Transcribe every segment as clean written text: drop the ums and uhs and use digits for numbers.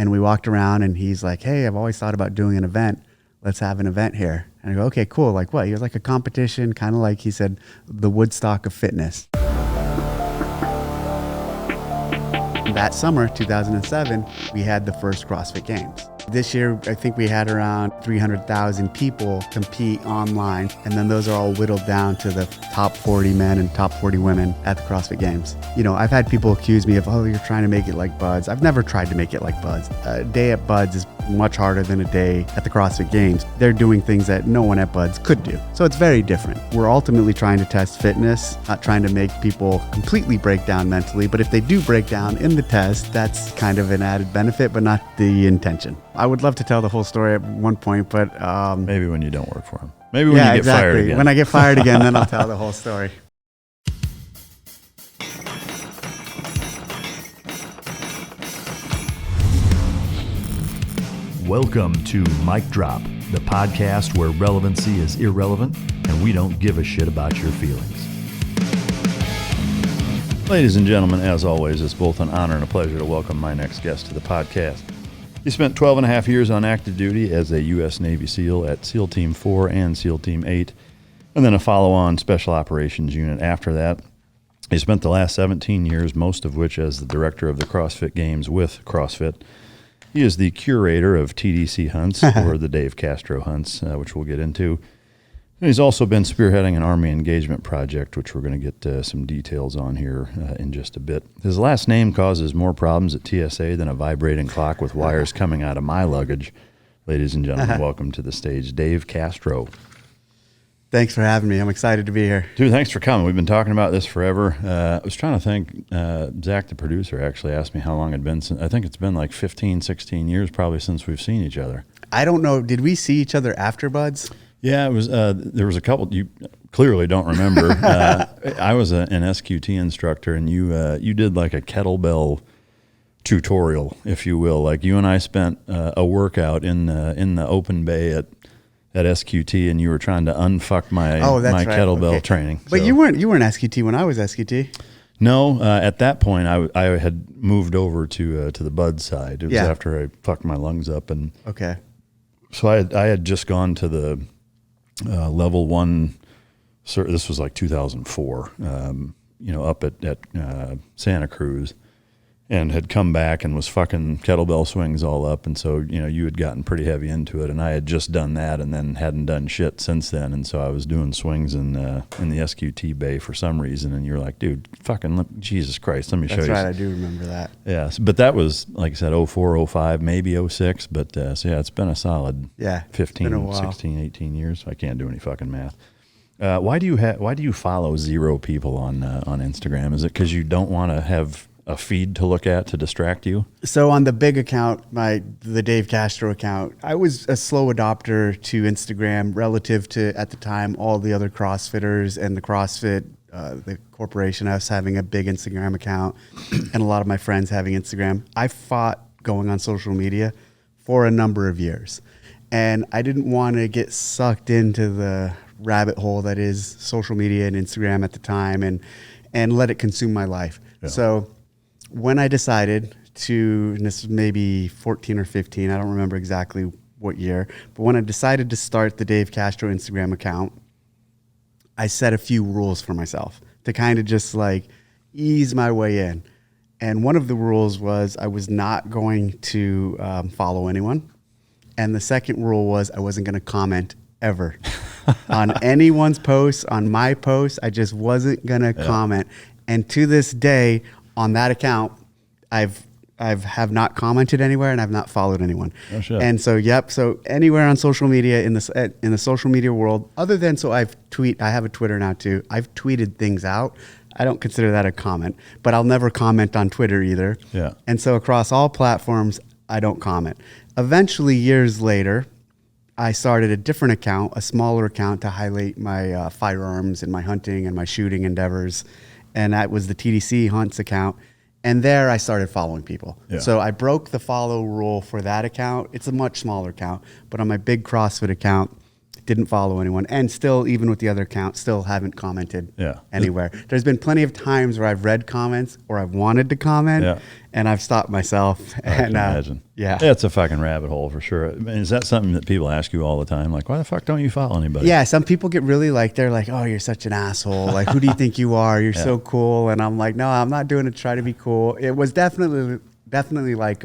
And we walked around and he's like, hey, I've always thought about doing an event. Let's have an event here. And I go, okay, cool. Like what? He was like a competition, kind of like he said, the Woodstock of fitness. That summer, 2007, we had the first CrossFit Games. This year, I think we had around 300,000 people compete online, and then those are all whittled down to the top 40 men and top 40 women at the CrossFit Games. You know, I've had people accuse me of, oh, you're trying to make it like Buds. I've never tried to make it like Buds. A day at Buds is much harder than a day at the CrossFit Games. They're doing things that no one at Buds could do. So it's very different. We're ultimately trying to test fitness, not trying to make people completely break down mentally, but if they do break down in the test, that's kind of an added benefit, but not the intention. I would love to tell the whole story at one point, but maybe when you don't work for him. Maybe when you get fired again. When I get fired again, then I'll tell the whole story. Welcome to Mic Drop, the podcast where relevancy is irrelevant and we don't give a shit about your feelings. Ladies and gentlemen, as always, it's both an honor and a pleasure to welcome my next guest to the podcast. He spent 12 and a half years on active duty as a U.S. Navy SEAL at SEAL Team 4 and SEAL Team 8, and then a follow-on Special Operations Unit after that. He spent the last 17 years, most of which as the director of the CrossFit Games with CrossFit. He is the curator of TDC hunts, or the Dave Castro hunts, which we'll get into. And he's also been spearheading an Army engagement project, which we're going to get some details on here in just a bit. His last name causes more problems at TSA than a vibrating clock with wires coming out of my luggage. Ladies and gentlemen, welcome to the stage, Dave Castro. Thanks for having me. I'm excited to be here. Dude, thanks for coming. We've been talking about this forever. I was trying to think, Zach, the producer, actually asked me how long it'd been since. I think it's been like 15, 16 years probably since we've seen each other. I don't know. Did we see each other after Buds? Yeah, it was. There was a couple. You clearly don't remember. I was an SQT instructor, and you did like a kettlebell tutorial, if you will. Like you and I spent a workout in the open bay at SQT, and you were trying to unfuck my my kettlebell training. But so. you weren't SQT when I was SQT. No, at that point I had moved over to the Bud side. It was after I fucked my lungs up, and so I had just gone to the level 1. This was like 2004. Up at Santa Cruz. And had come back and was fucking kettlebell swings all up. And so, you had gotten pretty heavy into it. And I had just done that and then hadn't done shit since then. And so I was doing swings in the SQT bay for some reason. And you're like, dude, Jesus Christ, let me show you. That's right, I do remember that. Yeah, but that was, like I said, 04, 05, maybe 06. But it's been a solid 15, 16, 18 years. I can't do any fucking math. Why do you follow 0 people on Instagram? Is it because you don't want to have a feed to look at to distract you? So on the big account, the Dave Castro account, I was a slow adopter to Instagram relative to, at the time, all the other CrossFitters and the CrossFit, the corporation. I was having a big Instagram account and a lot of my friends having Instagram. I fought going on social media for a number of years. And I didn't want to get sucked into the rabbit hole that is social media and Instagram at the time and let it consume my life. Yeah. So when I decided to, and this was maybe 14 or 15, I don't remember exactly what year, but when I decided to start the Dave Castro Instagram account, I set a few rules for myself to kind of just like ease my way in. And one of the rules was I was not going to follow anyone. And the second rule was I wasn't going to comment ever on anyone's posts, on my posts. I just wasn't going to comment. And to this day, on that account, I've not commented anywhere and I've not followed anyone. Oh, shit. And so, so anywhere on social media in the social media world, other than I have a Twitter now too. I've tweeted things out. I don't consider that a comment, but I'll never comment on Twitter either. Yeah. And so across all platforms, I don't comment. Eventually, years later, I started a different account, a smaller account to highlight my firearms and my hunting and my shooting endeavors. And that was the TDC Hunts account. And there I started following people. Yeah. So I broke the follow rule for that account. It's a much smaller account. But on my big CrossFit account, Didn't follow anyone, and still, even with the other account, still haven't commented Yeah. anywhere. There's been plenty of times where I've read comments or I've wanted to comment, Yeah. and I've stopped myself. I And can imagine. yeah. It's a fucking rabbit hole for sure. I mean, is that something that people ask you all the time? Like, why the fuck don't you follow anybody? Yeah, some people get really like, they're like, oh, you're such an asshole. Like, who do you think you are? You're so cool. And I'm like, no, I'm not doing it to try to be cool. It was definitely like,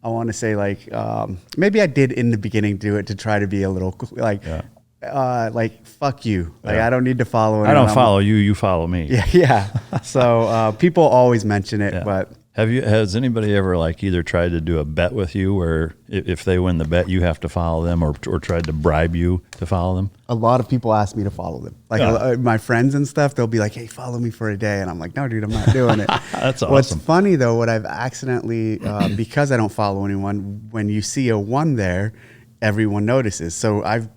I want to say like, maybe I did in the beginning do it to try to be a little cool, like fuck you. Like, I don't need to follow anyone. I don't follow you. You follow me. Yeah. Yeah. So people always mention it, but Has anybody ever like either tried to do a bet with you where if they win the bet, you have to follow them, or tried to bribe you to follow them? a lot of people ask me to follow them. Like my friends and stuff, they'll be like, hey, follow me for a day. And I'm like, no, dude, I'm not doing it. That's awesome. What's funny though, what I've accidentally, because I don't follow anyone, when you see a one there, everyone notices. So I've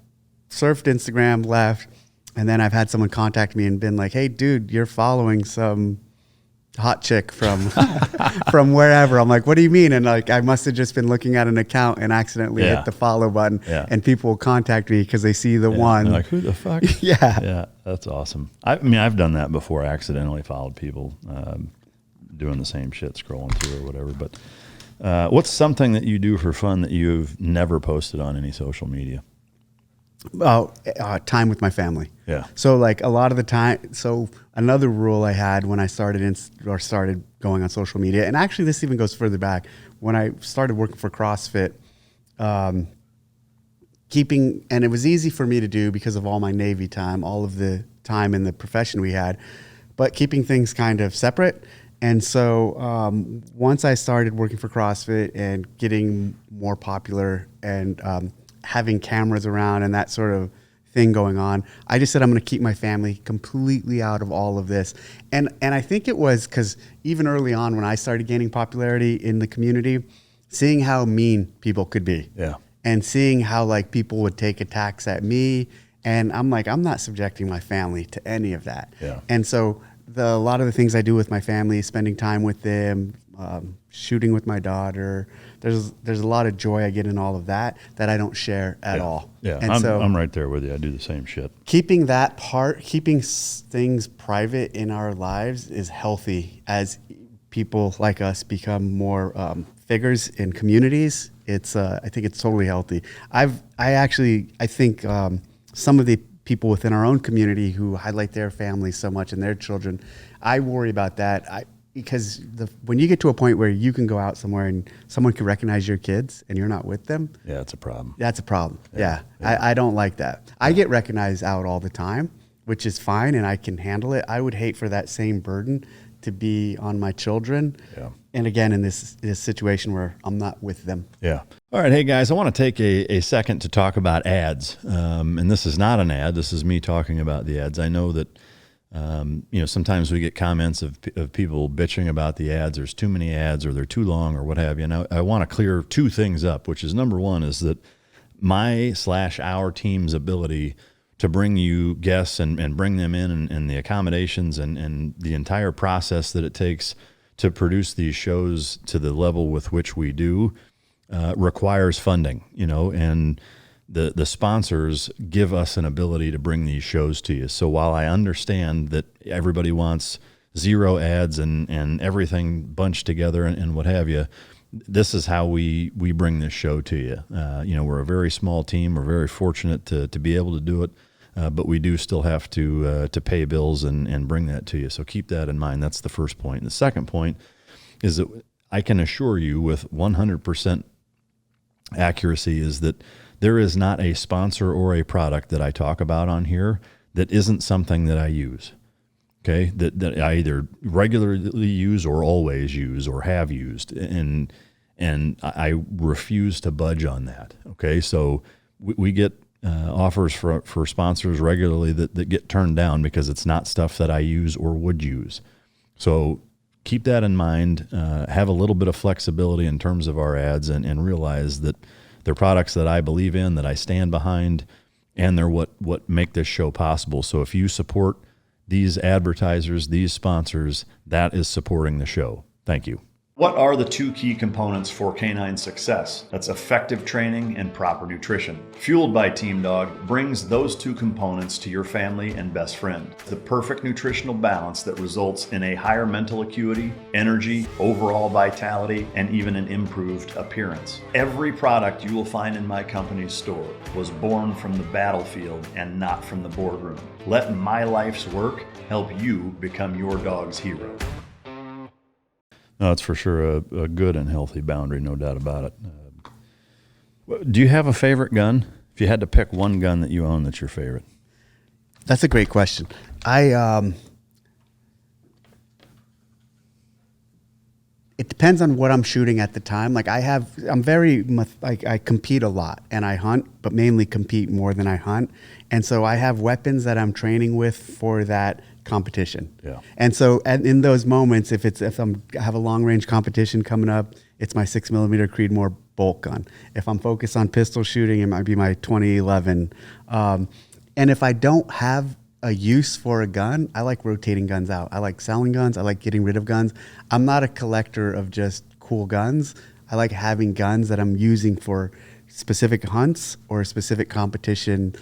surfed Instagram, left, and then I've had someone contact me and been like, hey, dude, you're following some hot chick from from wherever. I'm like, what do you mean? And like, I must have just been looking at an account and accidentally hit the follow button. Yeah. And people will contact me because they see the one. They're like, who the fuck? Yeah. That's awesome. I mean, I've done that before. I accidentally followed people doing the same shit, scrolling through or whatever. But what's something that you do for fun that you've never posted on any social media? Time with my family. Yeah. So like a lot of the time, so another rule I had when I started started going on social media, and actually this even goes further back, when I started working for CrossFit, and it was easy for me to do because of all my Navy time, all of the time in the profession we had, but keeping things kind of separate. And so once I started working for CrossFit and getting more popular and having cameras around and that sort of thing going on, I just said, I'm going to keep my family completely out of all of this. And I think it was because even early on when I started gaining popularity in the community, seeing how mean people could be. Yeah. And seeing how like people would take attacks at me. And I'm like, I'm not subjecting my family to any of that. Yeah. And so a lot of the things I do with my family, spending time with them, shooting with my daughter, there's a lot of joy I get in all of that I don't share at all. Yeah, and I'm right there with you. I do the same shit. Keeping things private in our lives is healthy as people like us become more figures in communities. I think it's totally healthy. I think some of the people within our own community who highlight their families so much and their children, I worry about that. Because when you get to a point where you can go out somewhere and someone can recognize your kids and you're not with them, yeah, it's a problem. That's a problem. Yeah. I don't like that. I get recognized out all the time, which is fine, and I can handle it. I would hate for that same burden to be on my children. Yeah. And again, in this situation where I'm not with them. Yeah. All right. Hey, guys, I want to take a second to talk about ads. And this is not an ad. This is me talking about the ads. I know that sometimes we get comments of people bitching about the ads. There's too many ads, or they're too long, or what have you. And I want to clear two things up, which is number one is that our team's ability to bring you guests and bring them in and the accommodations and the entire process that it takes to produce these shows to the level with which we do requires funding, and the sponsors give us an ability to bring these shows to you. So while I understand that everybody wants zero ads and everything bunched together and what have you, this is how we bring this show to you. We're a very small team. We're very fortunate to be able to do it, but we do still have to pay bills and bring that to you. So keep that in mind. That's the first point. And the second point is that I can assure you with 100% accuracy is that there is not a sponsor or a product that I talk about on here that isn't something that I use, okay, that I either regularly use or always use or have used, and I refuse to budge on that, okay? So we get offers for sponsors regularly that get turned down because it's not stuff that I use or would use. So keep that in mind, have a little bit of flexibility in terms of our ads, and realize that they're products that I believe in, that I stand behind, and they're what make this show possible. So if you support these advertisers, these sponsors, that is supporting the show. Thank you. What are the two key components for canine success? That's effective training and proper nutrition. Fueled by Team Dog brings those two components to your family and best friend. The perfect nutritional balance that results in a higher mental acuity, energy, overall vitality, and even an improved appearance. Every product you will find in my company's store was born from the battlefield and not from the boardroom. Let my life's work help you become your dog's hero. No, it's for sure a good and healthy boundary, no doubt about it. Do you have a favorite gun? If you had to pick one gun that you own that's your favorite. That's a great question. It depends on what I'm shooting at the time. Like I compete a lot and I hunt, but mainly compete more than I hunt. And so I have weapons that I'm training with for that competition. Yeah. And so in those moments, if I have a long range competition coming up, it's my 6mm Creedmoor bolt gun. If I'm focused on pistol shooting, it might be my 2011. And if I don't have a use for a gun, I like rotating guns out. I like selling guns. I like getting rid of guns. I'm not a collector of just cool guns. I like having guns that I'm using for specific hunts or specific competition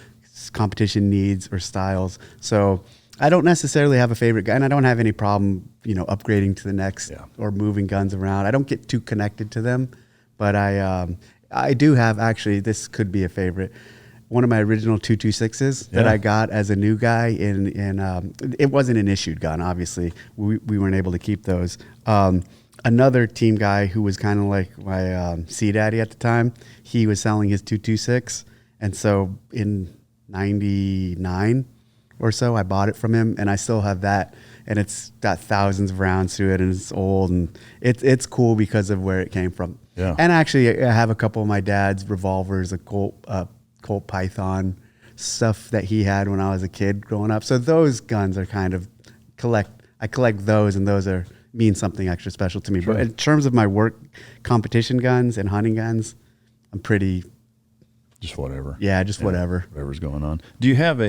needs or styles. So I don't necessarily have a favorite gun. I don't have any problem, upgrading to the next or moving guns around. I don't get too connected to them, but I do have, actually, this could be a favorite. One of my original 226s that I got as a new guy it wasn't an issued gun, obviously. We weren't able to keep those. Another team guy who was kind of like my sea daddy at the time, he was selling his 226. And so in 99 or so, I bought it from him, and I still have that. And it's got thousands of rounds to it, and it's old, and it's cool because of where it came from. Yeah. And actually, I have a couple of my dad's revolvers, a Colt Python, stuff that he had when I was a kid growing up. So those guns are kind of I collect those, and those mean something extra special to me. Sure. But in terms of my work competition guns and hunting guns, I'm pretty just whatever. Yeah, just whatever. Whatever's going on. Do you have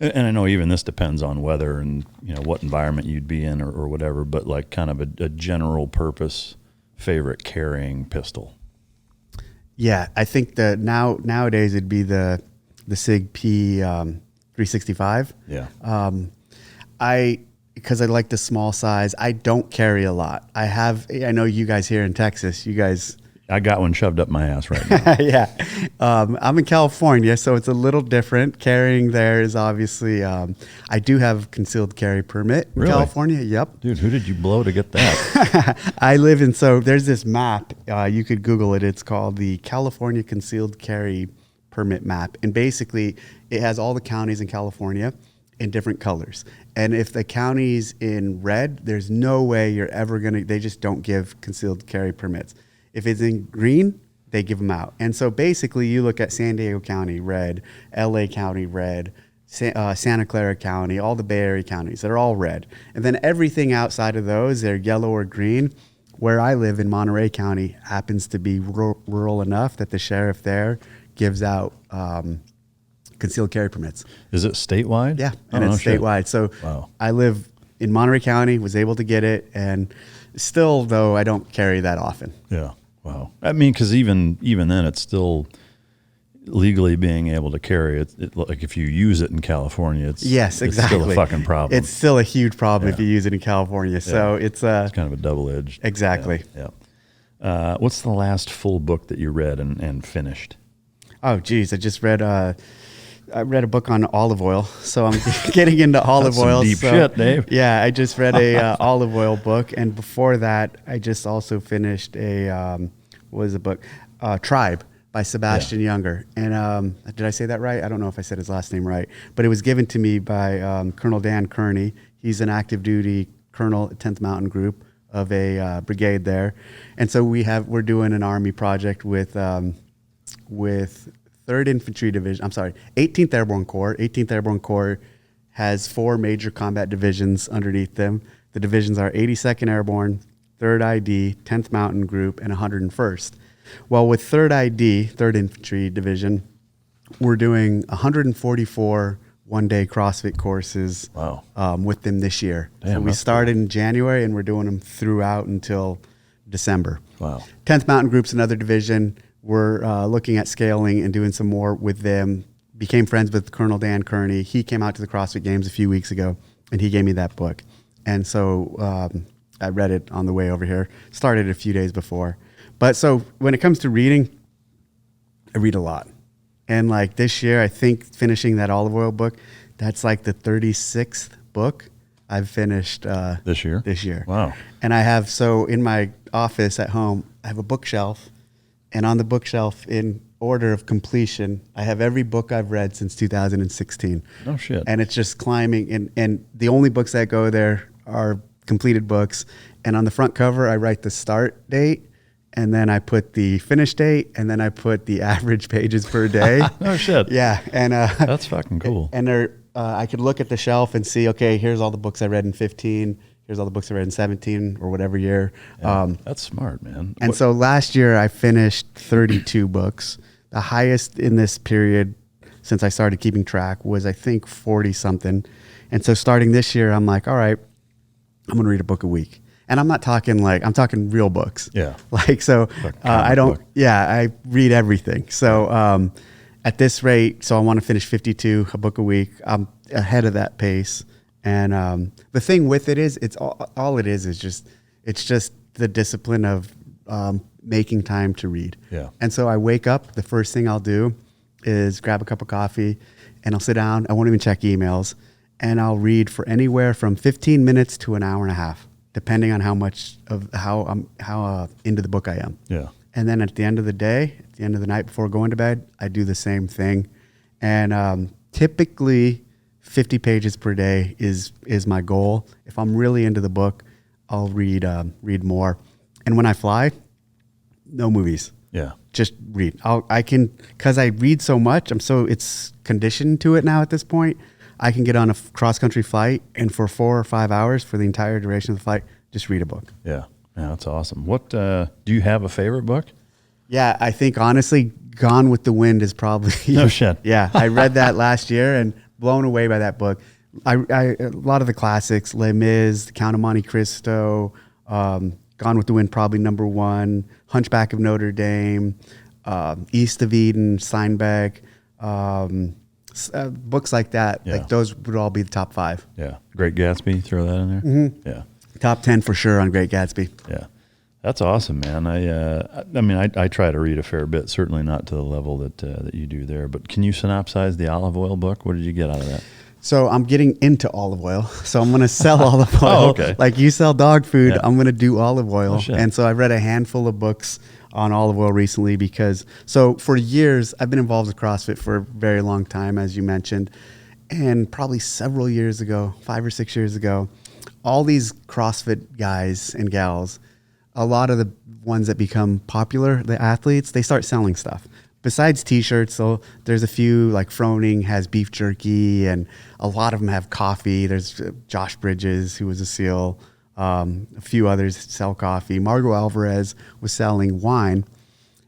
and I know even this depends on weather and what environment you'd be in or whatever, but like kind of a general purpose favorite carrying pistol? Yeah, I think that nowadays it'd be the SIG P 365. Yeah. Because I like the small size. I don't carry a lot. I know you guys here in Texas, I got one shoved up my ass right now. Yeah. I'm in California, so it's a little different. Carrying there is obviously, I do have concealed carry permit in California. Yep. Dude, who did you blow to get that? So there's this map, you could Google it. It's called the California Concealed Carry Permit Map. And basically it has all the counties in California in different colors. And if the county's in red, there's no way you're ever they just don't give concealed carry permits. If it's in green, they give them out. And so basically you look at San Diego County, red, LA County, red, Santa Clara County, all the Bay Area counties, they're all red. And then everything outside of those, they're yellow or green. Where I live in Monterey County happens to be rural enough that the sheriff there gives out concealed carry permits. Is it statewide? Yeah, and it's statewide. So wow. I live in Monterey County, was able to get it, and still, though, I don't carry that often. Yeah. Wow. I mean, because even then, it's still legally being able to carry it. Like if you use it in California, it's still a fucking problem. It's still a huge problem if you use it in California. So it's kind of a double-edged. Exactly. Yeah. What's the last full book that you read and finished? Oh, geez, I just read a book on olive oil, so I'm getting into olive oil. Some deep shit, Dave. Yeah, I just read a olive oil book, and before that, I just also finished Tribe by Sebastian Younger. And did I say that right? I don't know if I said his last name right, but it was given to me by Colonel Dan Kearney. He's an active duty colonel at 10th Mountain Group of a brigade there, and so we're doing an Army project with 3rd Infantry Division, 18th Airborne Corps. 18th Airborne Corps has 4 major combat divisions underneath them. The divisions are 82nd Airborne, 3rd ID, 10th Mountain Group, and 101st. Well, with 3rd ID, 3rd Infantry Division, we're doing 144 one-day CrossFit courses Wow. With them this year. Damn, So we that's started in January, and we're doing them throughout until December. Wow. 10th Mountain Group's another division. We're looking at scaling and doing some more with them. Became friends with Colonel Dan Kearney. He came out to the CrossFit Games a few weeks ago, and he gave me that book. And so I read it on the way over here. Started a few days before. But so when it comes to reading, I read a lot. And like this year, I think finishing that olive oil book, that's like the 36th book I've finished This year? This year. Wow. And I have, so in my office at home, I have a bookshelf. And on the bookshelf, in order of completion, I have every book I've read since 2016. No shit. And it's just climbing. And the only books that go there are completed books. And on the front cover, I write the start date. And then I put the finish date, and then I put the average pages per day. No shit. Yeah, and That's fucking cool. And I could look at the shelf and see, okay, here's all the books I read in 15. Here's all the books I read in 17 or whatever year. Yeah, that's smart, man. And so last year I finished 32 books. The highest in this period since I started keeping track was I think 40 something. And so starting this year, I'm like, all right, I'm going to read a book a week. And I'm not talking like, I'm talking real books. Yeah. Like, so I don't, book. yeah, I read everything. So at this rate, so I want to finish 52, a book a week. I'm ahead of that pace. And the thing with it is, it's all it is just, it's just the discipline of making time to read. Yeah. And so I wake up, the first thing I'll do is grab a cup of coffee and I'll sit down. I won't even check emails, and I'll read for anywhere from 15 minutes to an hour and a half, depending on how much of how into the book I am. Yeah. And then at the end of the day, at the end of the night before going to bed, I do the same thing. And typically 50 pages per day is my goal. If I'm really into the book, I'll read more. And when I fly, no movies. Yeah. Just read. Because I read so much, it's conditioned to it now at this point. I can get on a cross-country flight, and for 4 or 5 hours, for the entire duration of the flight, just read a book. Yeah. Yeah, that's awesome. What do you have a favorite book? Yeah, I think honestly, Gone with the Wind is probably... No shit. Yeah, I read that last year and blown away by that book. A lot of the classics, Les Mis, The Count of Monte Cristo, Gone with the Wind probably number one, Hunchback of Notre Dame, East of Eden, Steinbeck, books like that. Yeah. Like those would all be the top 5. Yeah. Great Gatsby, throw that in there? Mm-hmm. Yeah. Top 10 for sure on Great Gatsby. Yeah. That's awesome, man. I try to read a fair bit, certainly not to the level that you do there, but can you synopsize the olive oil book? What did you get out of that? So I'm getting into olive oil. So I'm going to sell olive oil. Oh, okay. Like you sell dog food, Yeah. I'm going to do olive oil. Oh, shit. And so I've read a handful of books on olive oil recently so for years, I've been involved with CrossFit for a very long time, as you mentioned. And probably several years ago, 5 or 6 years ago, all these CrossFit guys and gals, a lot of the ones that become popular, the athletes, they start selling stuff. Besides t-shirts, so there's a few, like Froning has beef jerky, and a lot of them have coffee. There's Josh Bridges, who was a SEAL. A few others sell coffee. Margo Alvarez was selling wine.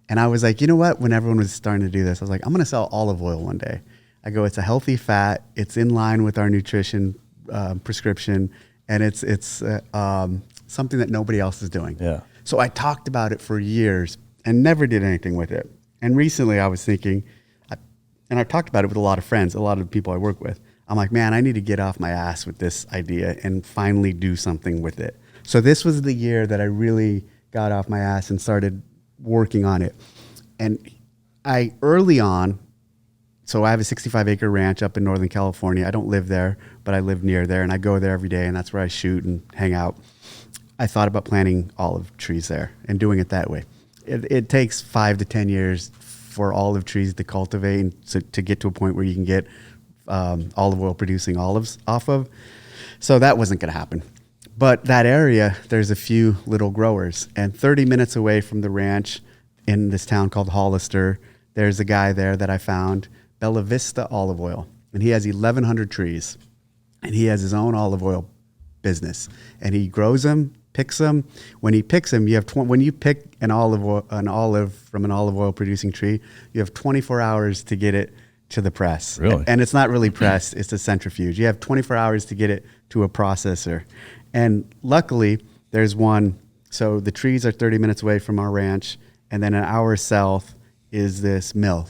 And I was like, you know what? When everyone was starting to do this, I was like, I'm going to sell olive oil one day. I go, it's a healthy fat. It's in line with our nutrition prescription. And it's something that nobody else is doing. Yeah. So I talked about it for years and never did anything with it. And recently I was thinking, and I've talked about it with a lot of friends, a lot of people I work with. I'm like, man, I need to get off my ass with this idea and finally do something with it. So this was the year that I really got off my ass and started working on it. And early on, so I have a 65-acre ranch up in Northern California. I don't live there, but I live near there, and I go there every day, and that's where I shoot and hang out. I thought about planting olive trees there and doing it that way. It takes 5 to 10 years for olive trees to cultivate and to get to a point where you can get olive oil producing olives off of. So that wasn't going to happen. But that area, there's a few little growers. And 30 minutes away from the ranch in this town called Hollister, there's a guy there that I found, Bella Vista Olive Oil. And he has 1,100 trees. And he has his own olive oil business. And he grows them, picks them. When he picks them, you have when you pick an olive from an olive oil producing tree, you have 24 hours to get it to the press. Really? And it's not really press, it's a centrifuge. You have 24 hours to get it to a processor. And luckily, there's one. So the trees are 30 minutes away from our ranch, and then an hour south is this mill.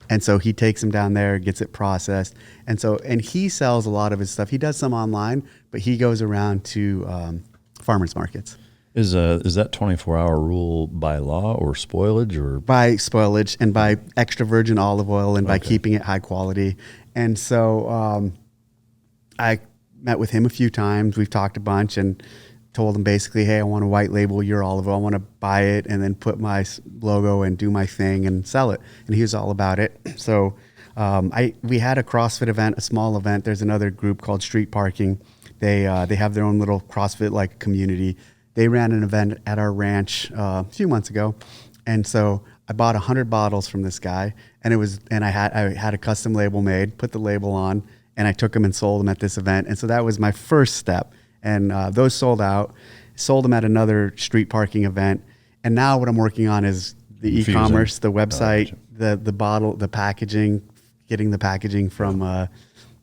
And so he takes them down there, gets it processed. And he sells a lot of his stuff. He does some online, but he goes around to farmers markets. Is that 24-hour rule by law or spoilage or? By spoilage and by extra virgin olive oil and by keeping it high quality. And so I met with him a few times. We've talked a bunch and told him basically, hey, I want to white label your olive oil. I want to buy it and then put my logo and do my thing and sell it. And he was all about it. So we had a CrossFit event, a small event. There's another group called Street Parking. They have their own little CrossFit like community. They ran an event at our ranch a few months ago, and so I bought 100 bottles from this guy, and I had a custom label made, put the label on, and I took them and sold them at this event, and so that was my first step, and those sold out. Sold them at another street parking event, and now what I'm working on is the e-commerce, the website, the bottle, the packaging, getting the packaging from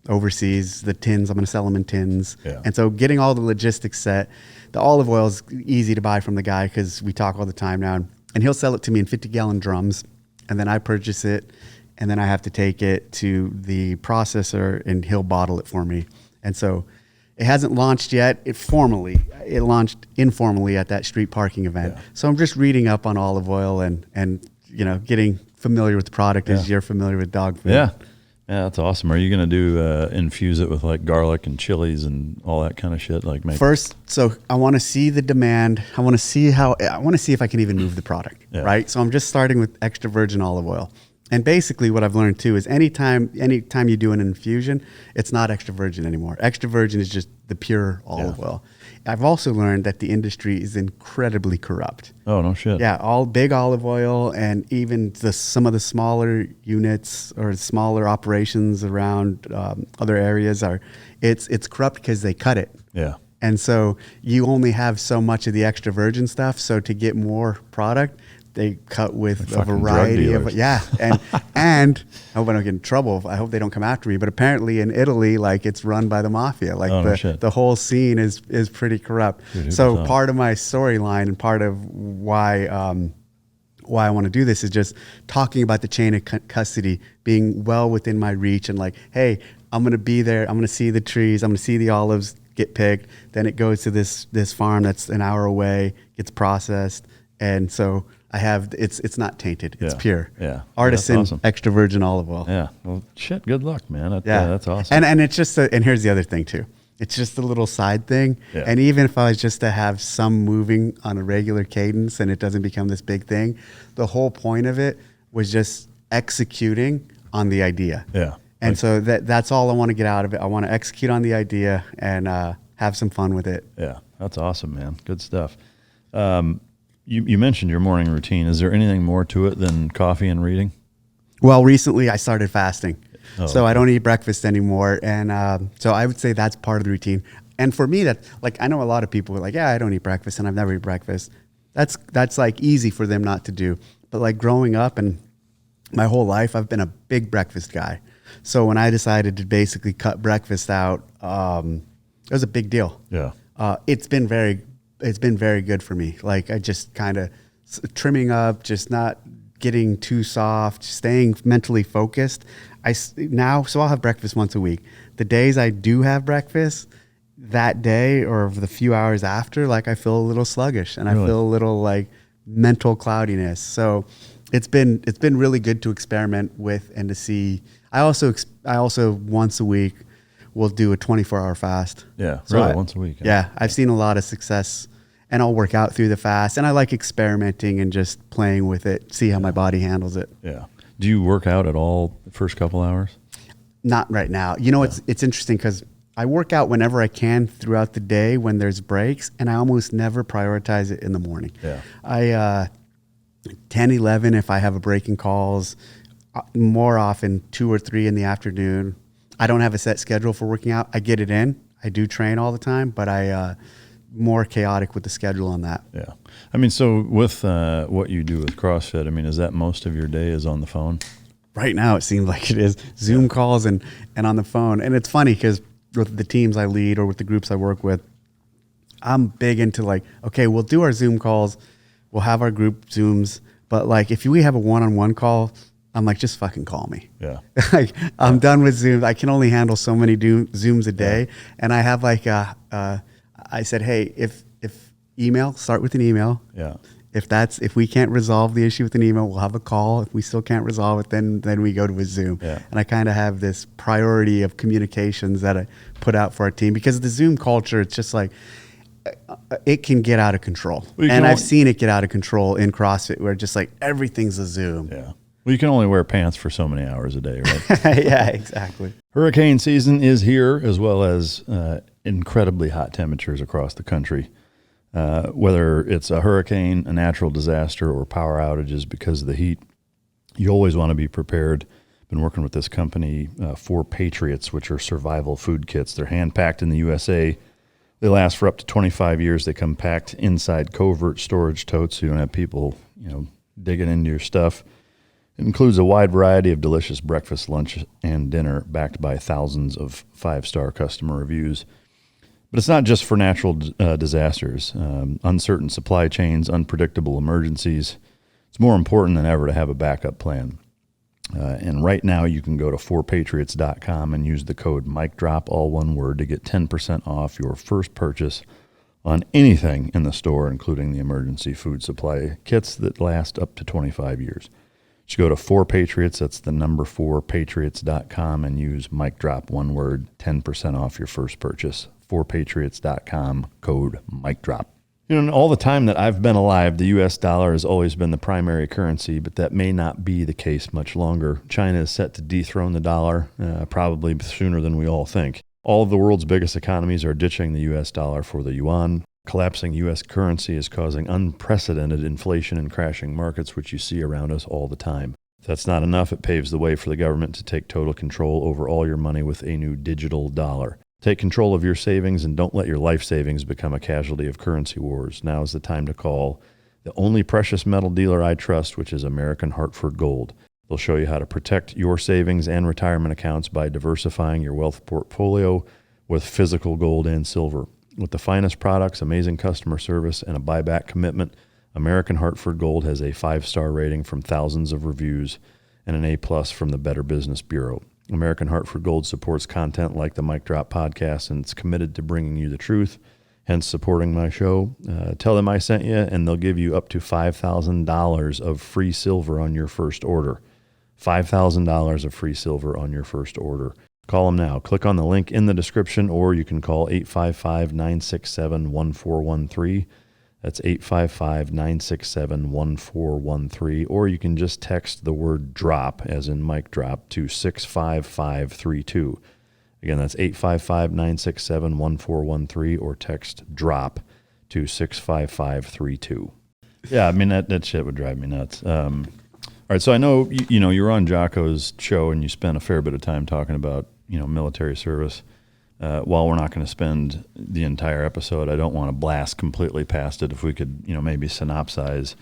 overseas, the tins. I'm going to sell them in tins, and so getting all the logistics set. The olive oil is easy to buy from the guy because we talk all the time now. And he'll sell it to me in 50-gallon drums. And then I purchase it. And then I have to take it to the processor and he'll bottle it for me. And so it hasn't launched yet. It launched informally at that street parking event. Yeah. So I'm just reading up on olive oil and getting familiar with the product as you're familiar with dog food. Yeah. Yeah, that's awesome. Are you going to do infuse it with like garlic and chilies and all that kind of shit? First, so I want to see the demand. I want to see if I can even move the product, right? So I'm just starting with extra virgin olive oil. And basically what I've learned too is anytime you do an infusion, it's not extra virgin anymore. Extra virgin is just the pure olive oil. I've also learned that the industry is incredibly corrupt. Oh, no shit. Yeah, all big olive oil and even some of the smaller units or smaller operations around other areas it's corrupt because they cut it. Yeah. And so you only have so much of the extra virgin stuff. So to get more product, they cut with a variety of and I hope I don't get in trouble. I hope they don't come after me. But apparently in Italy, like it's run by the mafia. Like the whole scene is pretty corrupt. So part of my storyline and part of why I want to do this is just talking about the chain of custody being well within my reach and like, hey, I'm going to be there. I'm going to see the trees. I'm going to see the olives get picked. Then it goes to this farm that's an hour away, gets processed, and so. It's not tainted. It's pure. Yeah. Artisan, awesome. Extra virgin olive oil. Yeah. Well, shit. Good luck, man. That's awesome. And it's just and here's the other thing too. It's just a little side thing. Yeah. And even if I was just to have some moving on a regular cadence and it doesn't become this big thing, the whole point of it was just executing on the idea. Yeah. And so that's all I want to get out of it. I want to execute on the idea and have some fun with it. Yeah. That's awesome, man. Good stuff. You mentioned your morning routine. Is there anything more to it than coffee and reading? Well, recently I started fasting. So I don't eat breakfast anymore. And so I would say that's part of the routine. And for me, that like I know a lot of people are like, yeah, I don't eat breakfast and I've never eaten breakfast. That's like easy for them not to do. But like growing up and my whole life, I've been a big breakfast guy. So when I decided to basically cut breakfast out, it was a big deal. Yeah. It's been very good for me. Like I just kind of trimming up, just not getting too soft, staying mentally focused. So I'll have breakfast once a week. The days I do have breakfast, that day or the few hours after, like I feel a little sluggish and I feel a little like mental cloudiness. So it's been really good to experiment with and to see. I also once a week will do a 24-hour fast. Yeah, really, once a week. Yeah, I've seen a lot of success, and I'll work out through the fast. And I like experimenting and just playing with it, see how my body handles it. Yeah. Do you work out at all the first couple hours? Not right now. You know, it's interesting because I work out whenever I can throughout the day when there's breaks, and I almost never prioritize it in the morning. Yeah. I 10, 11 if I have a break in calls, more often 2 or 3 in the afternoon. I don't have a set schedule for working out. I get it in. I do train all the time, but I more chaotic with the schedule on that. Yeah. I mean, so with what you do with CrossFit, I mean, is that most of your day is on the phone? right now it seems like it is Zoom calls and on the phone. And it's funny because with the teams I lead or with the groups I work with, I'm big into like, okay, we'll do our Zoom calls. We'll have our group Zooms. But like, if we have a one-on-one call, I'm like, just fucking call me. Yeah. Like, I'm done with Zoom. I can only handle so many Zooms a day. And I have like, I said, hey, if email, start with an email. Yeah. If we can't resolve the issue with an email, we'll have a call. If we still can't resolve it, then we go to a Zoom. Yeah. And I kind of have this priority of communications that I put out for our team, because the Zoom culture, it's just like, it can get out of control. Well, and I've seen it get out of control in CrossFit, where just like everything's a Zoom. Yeah. Well, you can only wear pants for so many hours a day, right? Yeah, exactly. Hurricane season is here, as well as incredibly hot temperatures across the country. Whether it's a hurricane, a natural disaster, or power outages because of the heat, you always want to be prepared. Been working with this company, For Patriots, which are survival food kits. They're hand-packed in the USA. They last for up to 25 years. They come packed inside covert storage totes, so you don't have people, digging into your stuff. It includes a wide variety of delicious breakfast, lunch, and dinner, backed by thousands of 5-star customer reviews. But it's not just for natural disasters. Uncertain supply chains, unpredictable emergencies. It's more important than ever to have a backup plan. And right now you can go to forpatriots.com and use the code MikeDrop, all one word, to get 10% off your first purchase on anything in the store, including the emergency food supply kits that last up to 25 years. Just go to 4Patriots, that's the number 4Patriots.com, and use MikeDrop, one word, 10% off your first purchase. 4Patriots.com, code MikeDrop. All the time that I've been alive, the U.S. dollar has always been the primary currency, but that may not be the case much longer. China is set to dethrone the dollar, probably sooner than we all think. All of the world's biggest economies are ditching the U.S. dollar for the yuan. Collapsing U.S. currency is causing unprecedented inflation and crashing markets, which you see around us all the time. If that's not enough, it paves the way for the government to take total control over all your money with a new digital dollar. Take control of your savings and don't let your life savings become a casualty of currency wars. Now is the time to call the only precious metal dealer I trust, which is American Hartford Gold. They'll show you how to protect your savings and retirement accounts by diversifying your wealth portfolio with physical gold and silver. With the finest products, amazing customer service, and a buyback commitment, American Hartford Gold has a 5-star rating from thousands of reviews and an A+ from the Better Business Bureau. American Hartford Gold supports content like the Mike Drop podcast, and it's committed to bringing you the truth, hence supporting my show. Tell them I sent you, and they'll give you up to $5,000 of free silver on your first order. $5,000 of free silver on your first order. Call them now. Click on the link in the description, or you can call 855-967-1413. That's 855-967-1413. Or you can just text the word DROP, as in Mike Drop, to 65532. Again, that's 855-967-1413, or text DROP to 65532. Yeah, I mean, that shit would drive me nuts. All right, so I know, you were on Jocko's show and you spent a fair bit of time talking about, military service. While we're not going to spend the entire episode, I don't want to blast completely past it. If we could, maybe synopsize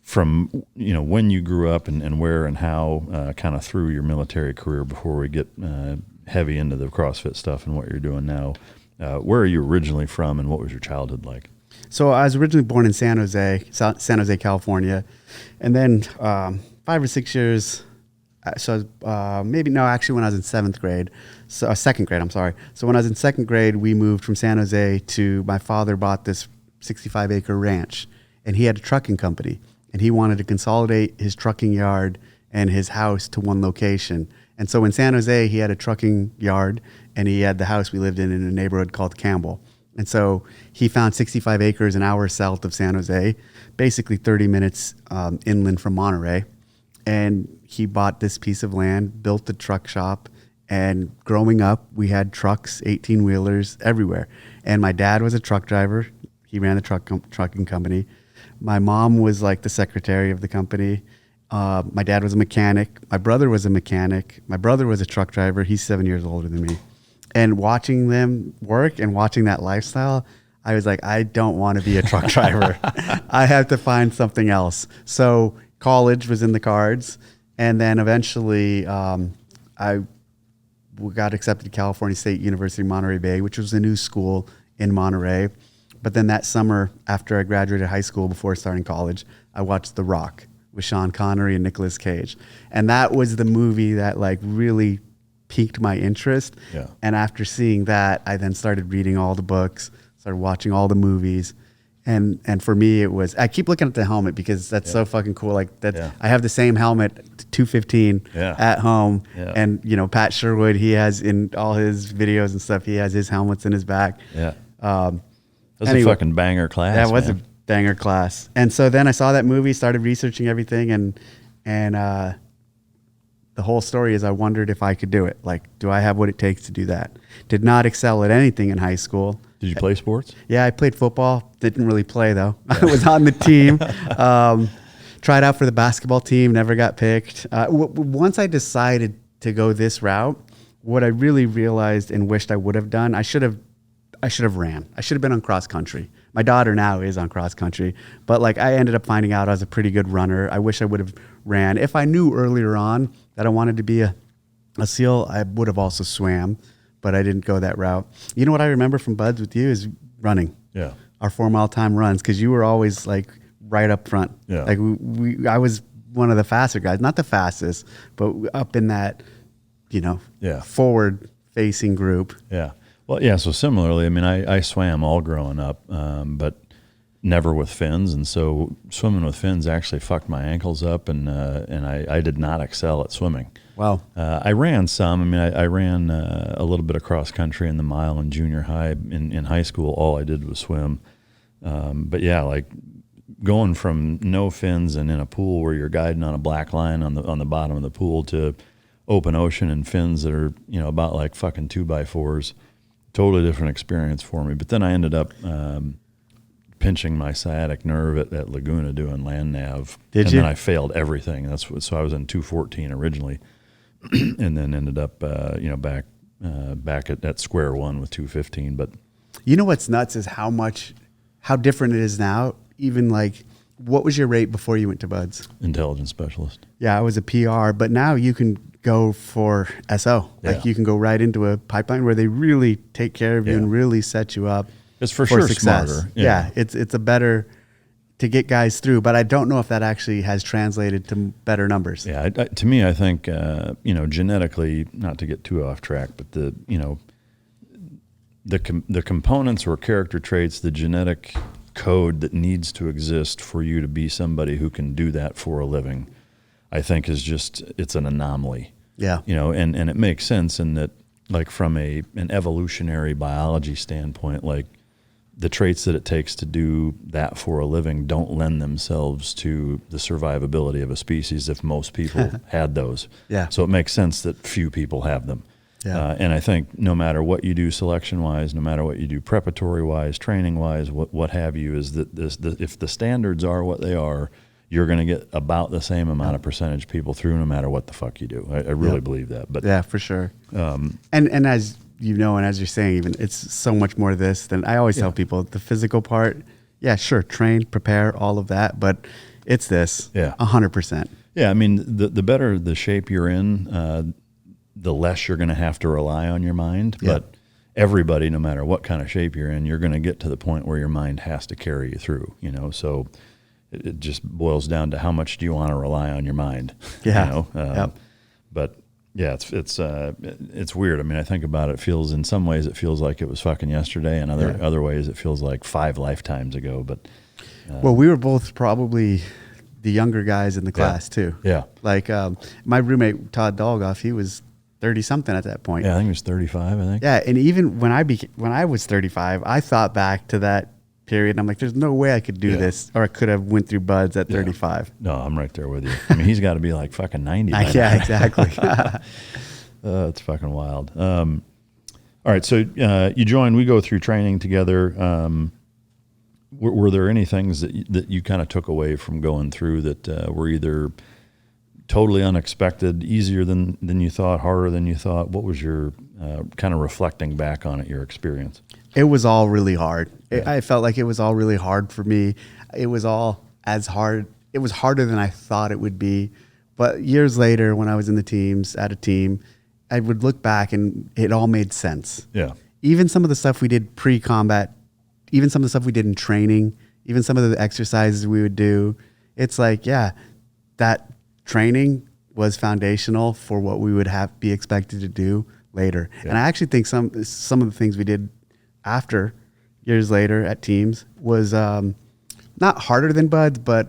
from, when you grew up and where and how, kind of through your military career before we get heavy into the CrossFit stuff and what you're doing now. Where are you originally from, and what was your childhood like? So I was originally born in San Jose, California. And then 5 or 6 years, actually when I was in second grade. So when I was in second grade, we moved from San Jose to, my father bought this 65-acre ranch, and he had a trucking company, and he wanted to consolidate his trucking yard and his house to one location. And so in San Jose, he had a trucking yard, and he had the house we lived in a neighborhood called Campbell. And so he found 65 acres an hour south of San Jose, basically 30 minutes inland from Monterey. And he bought this piece of land, built the truck shop, and growing up, we had trucks, 18-wheelers everywhere. And my dad was a truck driver. He ran the trucking company. My mom was like the secretary of the company. My dad was a mechanic. My brother was a mechanic. My brother was a truck driver. He's 7 years older than me. And watching them work and watching that lifestyle, I was like, I don't want to be a truck driver. I have to find something else. So college was in the cards, And then eventually I got accepted to California State University, Monterey Bay, which was a new school in Monterey. But then that summer, after I graduated high school, before starting college, I watched The Rock with Sean Connery and Nicolas Cage. And that was the movie that like really piqued my interest. Yeah. And after seeing that, I then started reading all the books, started watching all the movies. And for me, it was, I keep looking at the helmet because that's so fucking cool. Like that, I have the same helmet, 215 at home. Yeah. And, you know, Pat Sherwood, he has in all his videos and stuff, he has his helmets in his back. Yeah. That's a fucking banger class. That was a banger class. And so then I saw that movie, started researching everything, and the whole story is I wondered if I could do it. Like, do I have what it takes to do that? Did not excel at anything in high school. Did you play sports? Yeah, I played football. Didn't really play, though. I was on the team. Tried out for the basketball team, never got picked. Once I decided to go this route, what I really realized and wished I would have done, I should have ran. I should have been on cross country. My daughter now is on cross country, but like I ended up finding out I was a pretty good runner. I wish I would have ran. If I knew earlier on that I wanted to be a SEAL, I would have also swam, but I didn't go that route. You know what I remember from Buds with you is running. Yeah. Our 4 mile time runs, because you were always like right up front. Yeah. Like I was one of the faster guys, not the fastest, but up in that, you know, forward facing group. Yeah. Well, yeah. So similarly, I mean, I swam all growing up, but never with fins, and so swimming with fins actually fucked my ankles up, and I did not excel at swimming. Wow. I ran some. I mean, I ran a little bit of cross country in the mile in junior high. In high school, all I did was swim. But yeah, like going from no fins and in a pool where you're guiding on a black line on the bottom of the pool to open ocean and fins that are, you know, about like fucking 2x4s. Totally different experience for me. But then I ended up pinching my sciatic nerve at Laguna doing land nav. Did and you? Then I failed everything. So I was in 214 originally, and then ended up back at square one with 215. But you know what's nuts is how different it is now. Even like, what was your rate before you went to Buds? Intelligence specialist. Yeah, I was a PR, but now you can go for SO. Like you can go right into a pipeline where they really take care of you and really set you up. It's for sure success. Smarter. Yeah, it's a better to get guys through, but I don't know if that actually has translated to better numbers. Yeah, to me, I think genetically, not to get too off track, but the components or character traits, the genetic code that needs to exist for you to be somebody who can do that for a living, I think it's an anomaly. Yeah. You know, and it makes sense in that, like from an evolutionary biology standpoint, like the traits that it takes to do that for a living don't lend themselves to the survivability of a species if most people had those. Yeah. So it makes sense that few people have them. Yeah. And I think no matter what you do selection-wise, no matter what you do preparatory-wise, training-wise, what have you, is that if the standards are what they are, you're going to get about the same amount of percentage people through no matter what the fuck you do. I really believe that. But yeah, for sure. And as you know, and as you're saying, even it's so much more to this than I always tell people. The physical part, yeah, sure, train, prepare, all of that, but it's this, 100%. Yeah, I mean, the better the shape you're in, the less you're going to have to rely on your mind. Yeah. But everybody, no matter what kind of shape you're in, you're going to get to the point where your mind has to carry you through, you know. So it just boils down to how much do you want to rely on your mind, yeah. You know. But yeah, it's weird. I mean, I think about it. In some ways it feels like it was fucking yesterday, and other ways it feels like 5 lifetimes ago. But well, we were both probably the younger guys in the class too. Yeah. Like my roommate Todd Dolgoff, he was 30 something at that point. Yeah, I think he was 35. I think. Yeah, and even when I was 35, I thought back to that period, and I'm like, there's no way I could do this, or I could have went through Buds at 35. No, I'm right there with you. I mean, he's got to be like fucking 90. Yeah, exactly. It's fucking wild. All right, so you joined. We go through training together. Were there any things that you kind of took away from going through that were either totally unexpected, easier than you thought, harder than you thought? What was your kind of reflecting back on it, your experience? It was all really hard. I felt like it was all really hard for me. It was all as hard. It was harder than I thought it would be, But years later, when I was in the teams, at a team, I would look back and it all made sense. Yeah. Even some of the stuff we did pre-combat, even some of the stuff we did in training, even some of the exercises we would do, it's like, yeah, that training was foundational for what we would be expected to do later. Yeah. And I actually think some of the things we did after, years later at teams, was not harder than buds, but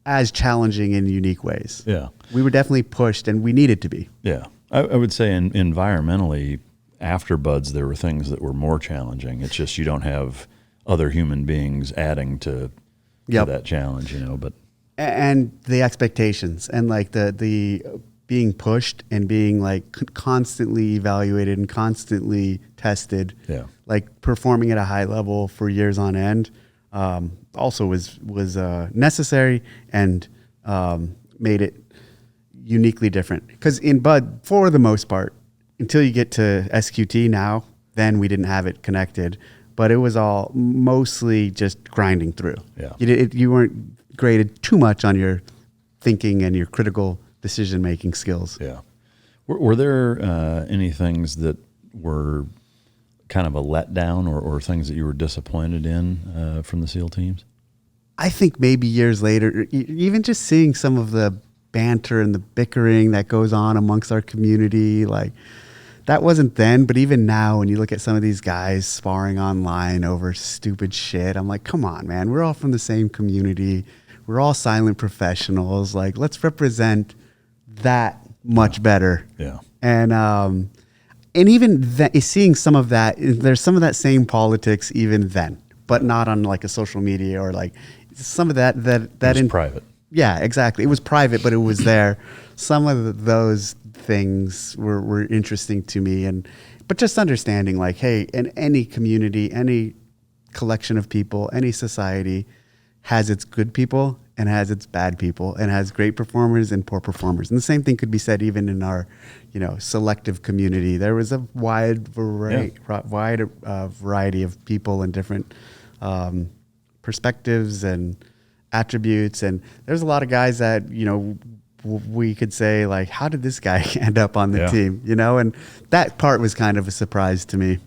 as challenging in unique ways. Yeah. We were definitely pushed, and we needed to be. Yeah. I would say environmentally, after buds, there were things that were more challenging. It's just you don't have other human beings adding to that challenge, you know. But and the expectations and like the being pushed and being like constantly evaluated and constantly tested. Yeah. Like performing at a high level for years on end also was necessary and made it uniquely different. Because in bud, for the most part, until you get to SQT now, then we didn't have it connected. But it was all mostly just grinding through. Yeah. You weren't graded too much on your thinking and your critical decision-making skills. Yeah. Were there any things that were kind of a letdown or things that you were disappointed in from the SEAL teams? I think maybe years later, even just seeing some of the banter and the bickering that goes on amongst our community, like that wasn't then, but even now when you look at some of these guys sparring online over stupid shit, I'm like, come on, man, we're all from the same community. We're all silent professionals. Like, let's represent that much better. Yeah. And even seeing some of that, there's some of that same politics even then, but not on like a social media or like some of that in private. Yeah, exactly. It was private, but it was there. Some of those things were interesting to me, but just understanding like, hey, in any community, any collection of people, any society has its good people and has its bad people and has great performers and poor performers. And the same thing could be said even in our, selective community. There was a wide variety of people and different perspectives and attributes. And there's a lot of guys that, we could say like, how did this guy end up on the team? And that part was kind of a surprise to me.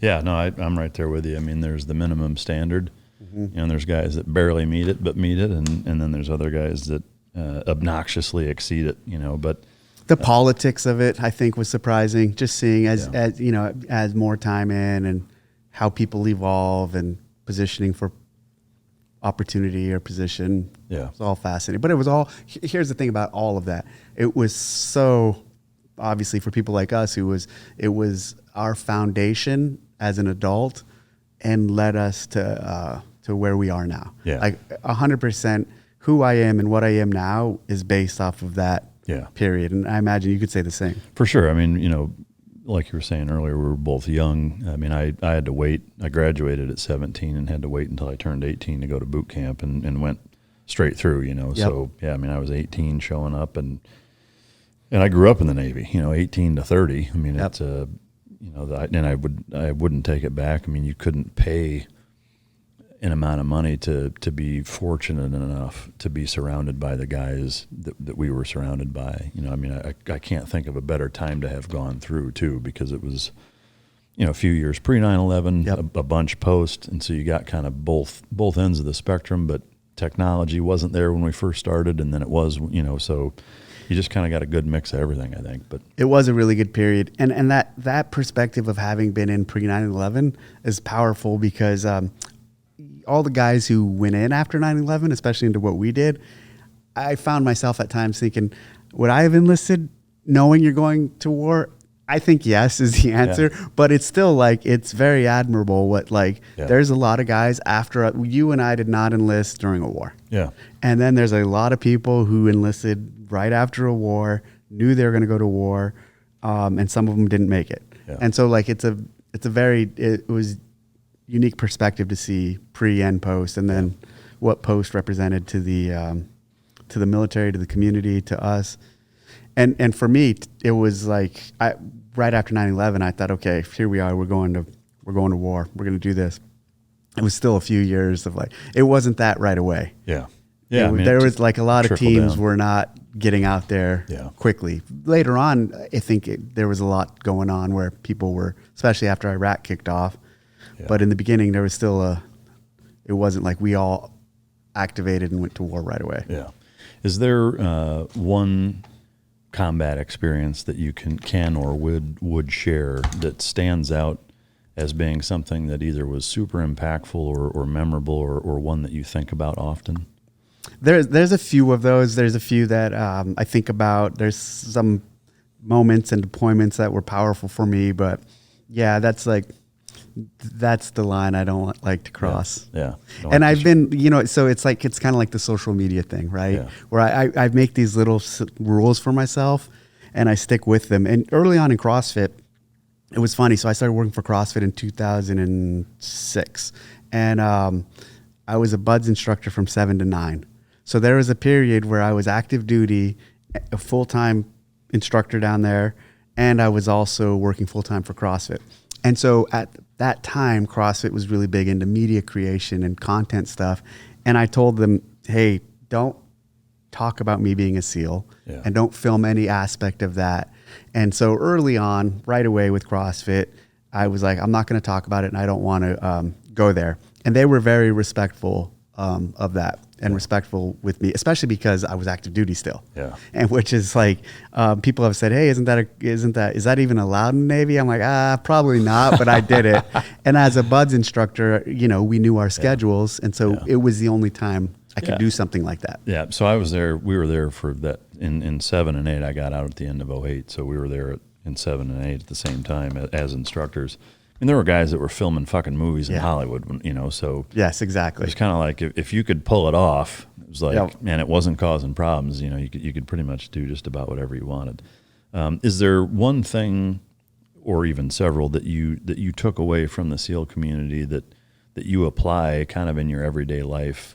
Yeah, no, I'm right there with you. I mean, there's the minimum standard. Mm-hmm. There's guys that barely meet it, and then there's other guys that obnoxiously exceed it, but the politics of it, I think, was surprising. Just seeing as more time in and how people evolve and positioning for opportunity or position. Yeah. It's all fascinating. But it was all, here's the thing about all of that. It was so, obviously for people like us, it was our foundation as an adult and led us to where we are now. Yeah. Like 100% who I am and what I am now is based off of that period. And I imagine you could say the same. For sure. I mean, like you were saying earlier, we were both young. I mean, I had to wait. I graduated at 17 and had to wait until I turned 18 to go to boot camp and went straight through, Yep. So, yeah, I mean, I was 18 showing up and I grew up in the Navy, 18 to 30. I mean, it's and I wouldn't take it back. I mean, you couldn't pay an amount of money to be fortunate enough to be surrounded by the guys that we were surrounded by. I mean, I can't think of a better time to have gone through too, because it was, a few years pre 9/11, a bunch post, and so you got kind of both ends of the spectrum. But technology wasn't there when we first started, and then it was, so you just kind of got a good mix of everything, I think. But it was a really good period, and that perspective of having been in pre 9/11 is powerful because all the guys who went in after 9/11, especially into what we did, I found myself at times thinking, would I have enlisted knowing you're going to war? I think yes is the answer, but it's still like, it's very admirable what there's a lot of guys after you and I did not enlist during a war. Yeah. And then there's a lot of people who enlisted right after a war, knew they were going to go to war, and some of them didn't make it. Yeah. And so it was unique perspective to see pre and post, and then what post represented to the military, to the community, to us. And for me, it was like right after 9/11, I thought, okay, here we are, we're going to war, we're going to do this. It was still a few years of it wasn't that right away. Yeah. Yeah, There was like a lot of teams down. were not getting out there quickly. Later on, I think there was a lot going on where people were, especially after Iraq kicked off. Yeah. But in the beginning, there was still it wasn't like we all activated and went to war right away. Yeah. Is there one combat experience that you can or would share that stands out as being something that either was super impactful or memorable or one that you think about often? There's a few of those. There's a few that I think about. There's some moments and deployments that were powerful for me, but yeah, that's the line I don't like to cross. Yeah. And I've been, so it's kind of like the social media thing, right? Yeah. Where I make these little rules for myself and I stick with them. And early on in CrossFit, it was funny. So I started working for CrossFit in 2006 and I was a buds instructor from 7 to 9. So there was a period where I was active duty, a full-time instructor down there, and I was also working full-time for CrossFit. And so at that time, CrossFit was really big into media creation and content stuff. And I told them, hey, don't talk about me being a SEAL and don't film any aspect of that. And so early on, right away with CrossFit, I was like, I'm not going to talk about it and I don't want to go there. And they were very respectful of that and respectful with me, especially because I was active duty still. Yeah. And which is like, people have said, hey, is that even allowed in the Navy? I'm like, probably not, but I did it. And as a buds instructor, we knew our schedules. And so it was the only time I could do something like that. Yeah. So I was there, we were there for that in 7 and 8. I got out at the end of 08. So we were there in 7 and 8 at the same time as instructors. And there were guys that were filming fucking movies in Hollywood, so. Yes, exactly. It was kind of like if you could pull it off, it was like, man, it wasn't causing problems. You could pretty much do just about whatever you wanted. Is there one thing or even several that you took away from the SEAL community that you apply kind of in your everyday life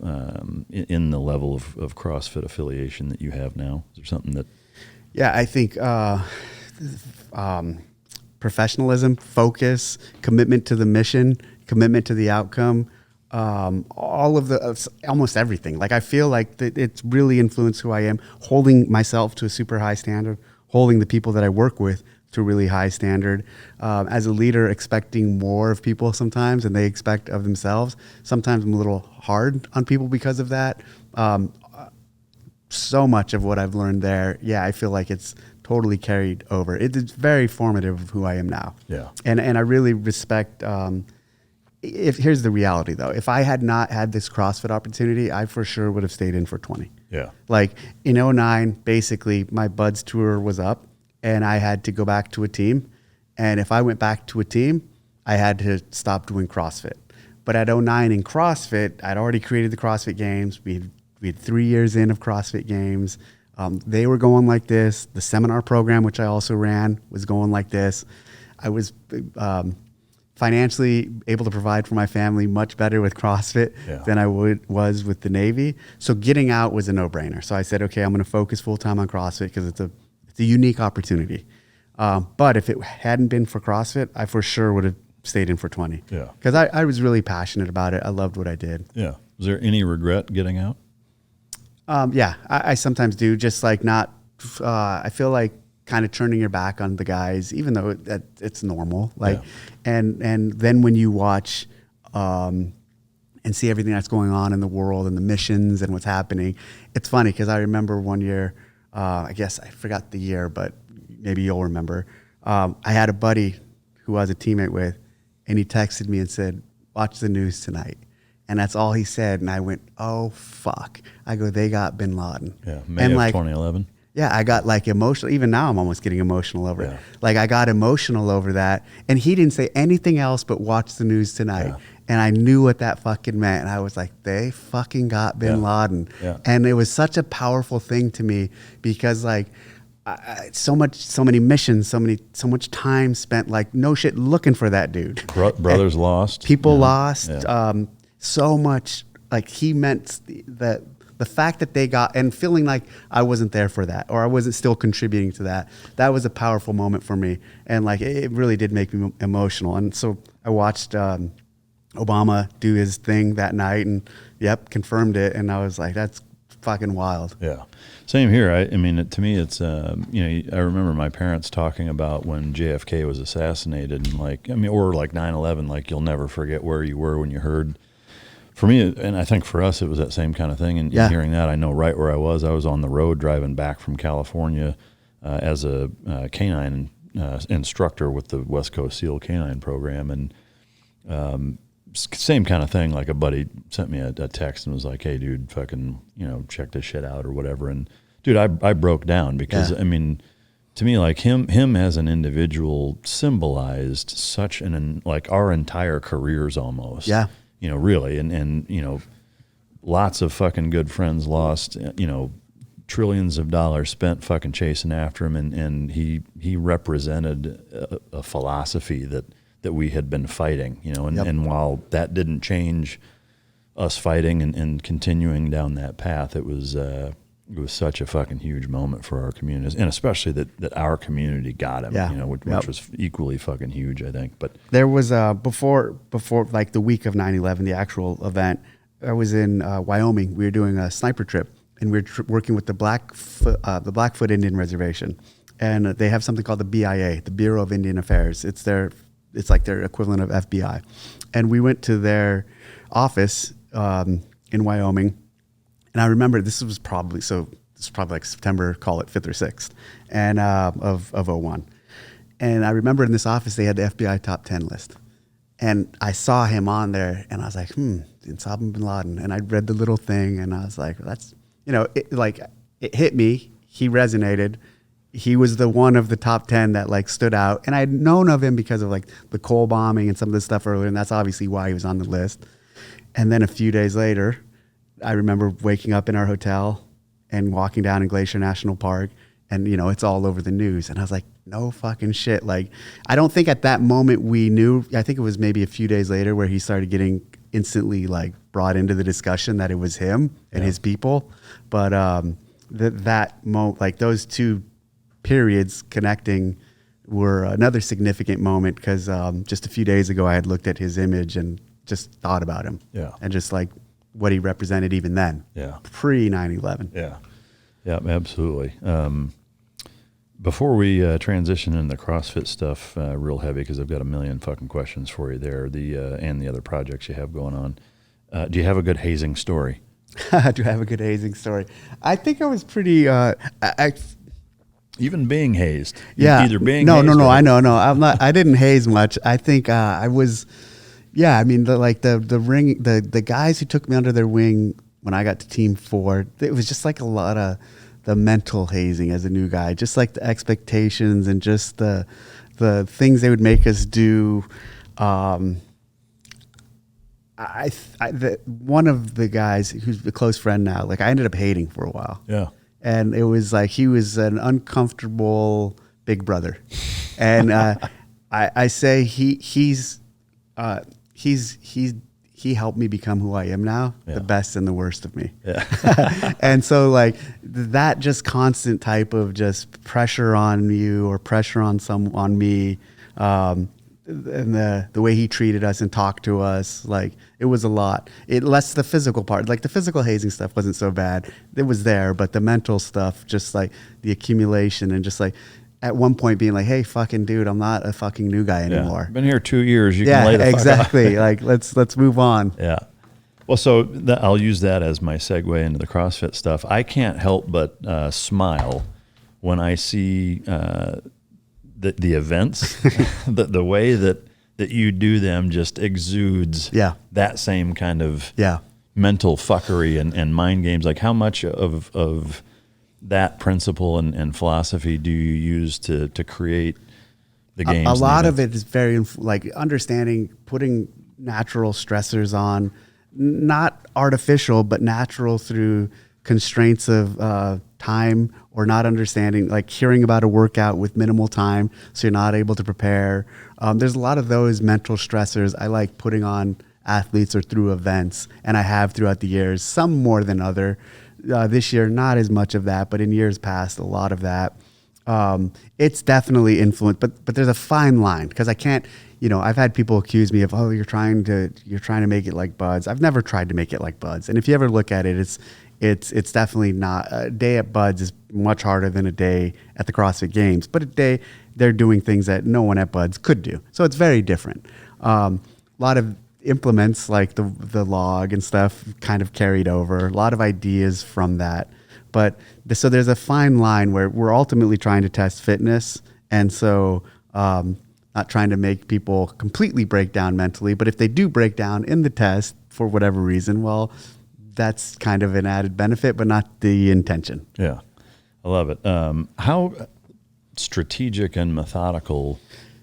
in the level of CrossFit affiliation that you have now? Is there something that? Yeah, I think professionalism, focus, commitment to the mission, commitment to the outcome, all of almost everything. Like I feel like it's really influenced who I am, holding myself to a super high standard, holding the people that I work with to a really high standard. As a leader, expecting more of people sometimes than they expect of themselves. Sometimes I'm a little hard on people because of that. So much of what I've learned there, I feel like it's totally carried over. It's very formative of who I am now. Yeah. And I really respect, here's the reality though. If I had not had this CrossFit opportunity, I for sure would have stayed in for 20. Yeah. Like in 09, basically my buds tour was up and I had to go back to a team. And if I went back to a team, I had to stop doing CrossFit. But at 09 in CrossFit, I'd already created the CrossFit Games. We had 3 years in of CrossFit Games. They were going like this. The seminar program, which I also ran, was going like this. I was financially able to provide for my family much better with CrossFit than I was with the Navy. So getting out was a no-brainer. So I said, okay, I'm going to focus full-time on CrossFit because it's a unique opportunity. But if it hadn't been for CrossFit, I for sure would have stayed in for 20. Yeah. Because I was really passionate about it. I loved what I did. Yeah. Was there any regret getting out? I sometimes do, just like not, I feel like kind of turning your back on the guys, even though it's normal. And then when you watch and see everything that's going on in the world and the missions and what's happening, it's funny because I remember one year, I guess I forgot the year, but maybe you'll remember. I had a buddy who I was a teammate with, and he texted me and said, watch the news tonight. And that's all he said. And I went, oh, fuck. I go, they got Bin Laden. Yeah, May of 2011. Yeah, I got like emotional. Even now I'm almost getting emotional over it. Like I got emotional over that. And he didn't say anything else but watch the news tonight. Yeah. And I knew what that fucking meant. And I was like, they fucking got Bin Laden. Yeah. And it was such a powerful thing to me because like, so many missions, so much time spent like no shit looking for that dude. Brothers lost. People lost. Yeah. So much, like he meant that the fact that they got, and feeling like I wasn't there for that, or I wasn't still contributing to that, that was a powerful moment for me. And like, it really did make me emotional. And so I watched Obama do his thing that night and confirmed it. And I was like, that's fucking wild. Yeah. Same here. I mean, to me, it's, I remember my parents talking about when JFK was assassinated and or like 9/11, like you'll never forget where you were when you heard. For me, and I think for us, it was that same kind of thing. And hearing that, I know right where I was. I was on the road driving back from California as a canine instructor with the West Coast SEAL Canine Program. And same kind of thing. Like a buddy sent me a text and was like, "Hey, dude, fucking, check this shit out or whatever." And dude, I broke down because I mean, to me, like him as an individual symbolized such like our entire careers almost. Yeah. Really, and lots of fucking good friends lost, trillions of dollars spent fucking chasing after him, and he represented a philosophy that we had been fighting, and while that didn't change us fighting and continuing down that path, it was such a fucking huge moment for our communities, and especially that our community got him, which was equally fucking huge, I think. But there was before like the week of 9/11, the actual event, I was in Wyoming. We were doing a sniper trip, and we were working with the Blackfoot Indian Reservation, and they have something called the BIA, the Bureau of Indian Affairs. It's like their equivalent of FBI, and we went to their office in Wyoming. And I remember this was probably like September, call it 5th or 6th, and of 01. And I remember in this office they had the FBI top 10 list, and I saw him on there, and I was like, Got Bin Laden. And I read the little thing, and I was like, that's it hit me. He resonated. He was the one of the top 10 that like stood out, and I had known of him because of like the Cole bombing and some of this stuff earlier, and that's obviously why he was on the list. And then a few days later, I remember waking up in our hotel and walking down in Glacier National Park, and it's all over the news. And I was like, no fucking shit. Like, I don't think at that moment we knew. I think it was maybe a few days later where he started getting instantly like brought into the discussion that it was him and his people. But that moment, like those two periods connecting, were another significant moment because just a few days ago I had looked at his image and just thought about him. Yeah, and just like what he represented even then. Yeah. Pre 9/11. Yeah. Yeah, absolutely. Before we transition into the CrossFit stuff real heavy, because I've got a million fucking questions for you there, and the other projects you have going on. Do you have a good hazing story? Do I have a good hazing story? I think I was pretty... Even being hazed. Yeah. Either being hazed or... I know. I'm not. I didn't haze much. I think I was... Yeah, I mean, the guys who took me under their wing when I got to Team 4, it was just like a lot of the mental hazing as a new guy, just like the expectations and just the things they would make us do. One of the guys who's a close friend now, like I ended up hating for a while. Yeah, and it was like he was an uncomfortable big brother, and I say he helped me become who I am now, the best and the worst of me. Yeah. And so like that just constant type of just pressure on you or pressure on me, and the way he treated us and talked to us, like it was a lot. It less the physical part, like the physical hazing stuff wasn't so bad. It was there, but the mental stuff, just like the accumulation and just like, at one point being like, hey, fucking dude, I'm not a fucking new guy anymore. Been here 2 years. You can lay the exactly. fuck off. Like, let's move on. Yeah. Well, so I'll use that as my segue into the CrossFit stuff. I can't help but smile when I see the events, the way that you do them just exudes that same kind of mental fuckery and mind games. Like how much of that principle and philosophy do you use to create the games? A lot of it is very like understanding, putting natural stressors on, not artificial, but natural through constraints of time, or not understanding, like hearing about a workout with minimal time, so you're not able to prepare. There's a lot of those mental stressors I like putting on athletes or through events, and I have throughout the years, some more than other. This year, not as much of that, but in years past, a lot of that. It's definitely influenced, but there's a fine line because I can't, I've had people accuse me of, oh, you're trying to make it like Buds. I've never tried to make it like Buds. And if you ever look at it, It's definitely not. A day at Buds is much harder than a day at the CrossFit Games, but a day they're doing things that no one at Buds could do. So it's very different. A lot of implements like the log and stuff kind of carried over. A lot of ideas from that. But so there's a fine line where we're ultimately trying to test fitness. And so not trying to make people completely break down mentally, but if they do break down in the test for whatever reason, well, that's kind of an added benefit, but not the intention. Yeah, I love it. How strategic and methodical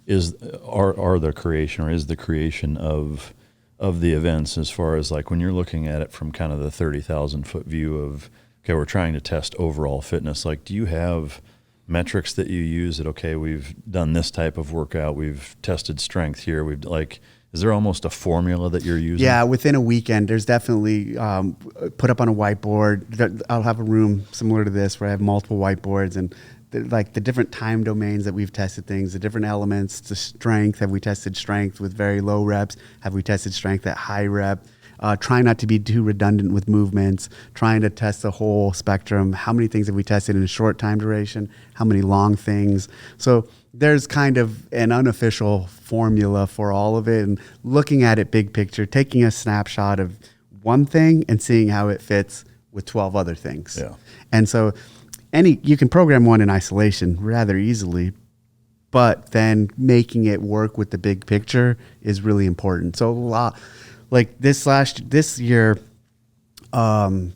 is the creation of the events, as far as like when you're looking at it from kind of the 30,000 foot view of, okay, we're trying to test overall fitness. Like, do you have metrics that you use that, okay, we've done this type of workout, we've tested strength here, we've like, is there almost a formula that you're using? Yeah, within a weekend, there's definitely put up on a whiteboard. I'll have a room similar to this where I have multiple whiteboards and like the different time domains that we've tested things, the different elements, the strength. Have we tested strength with very low reps? Have we tested strength at high rep? Trying not to be too redundant with movements, trying to test the whole spectrum. How many things have we tested in a short time duration? How many long things? So there's kind of an unofficial formula for all of it, and looking at it big picture, taking a snapshot of one thing and seeing how it fits with 12 other things. Yeah. And so you can program one in isolation rather easily, but then making it work with the big picture is really important. So a lot. Like this year, I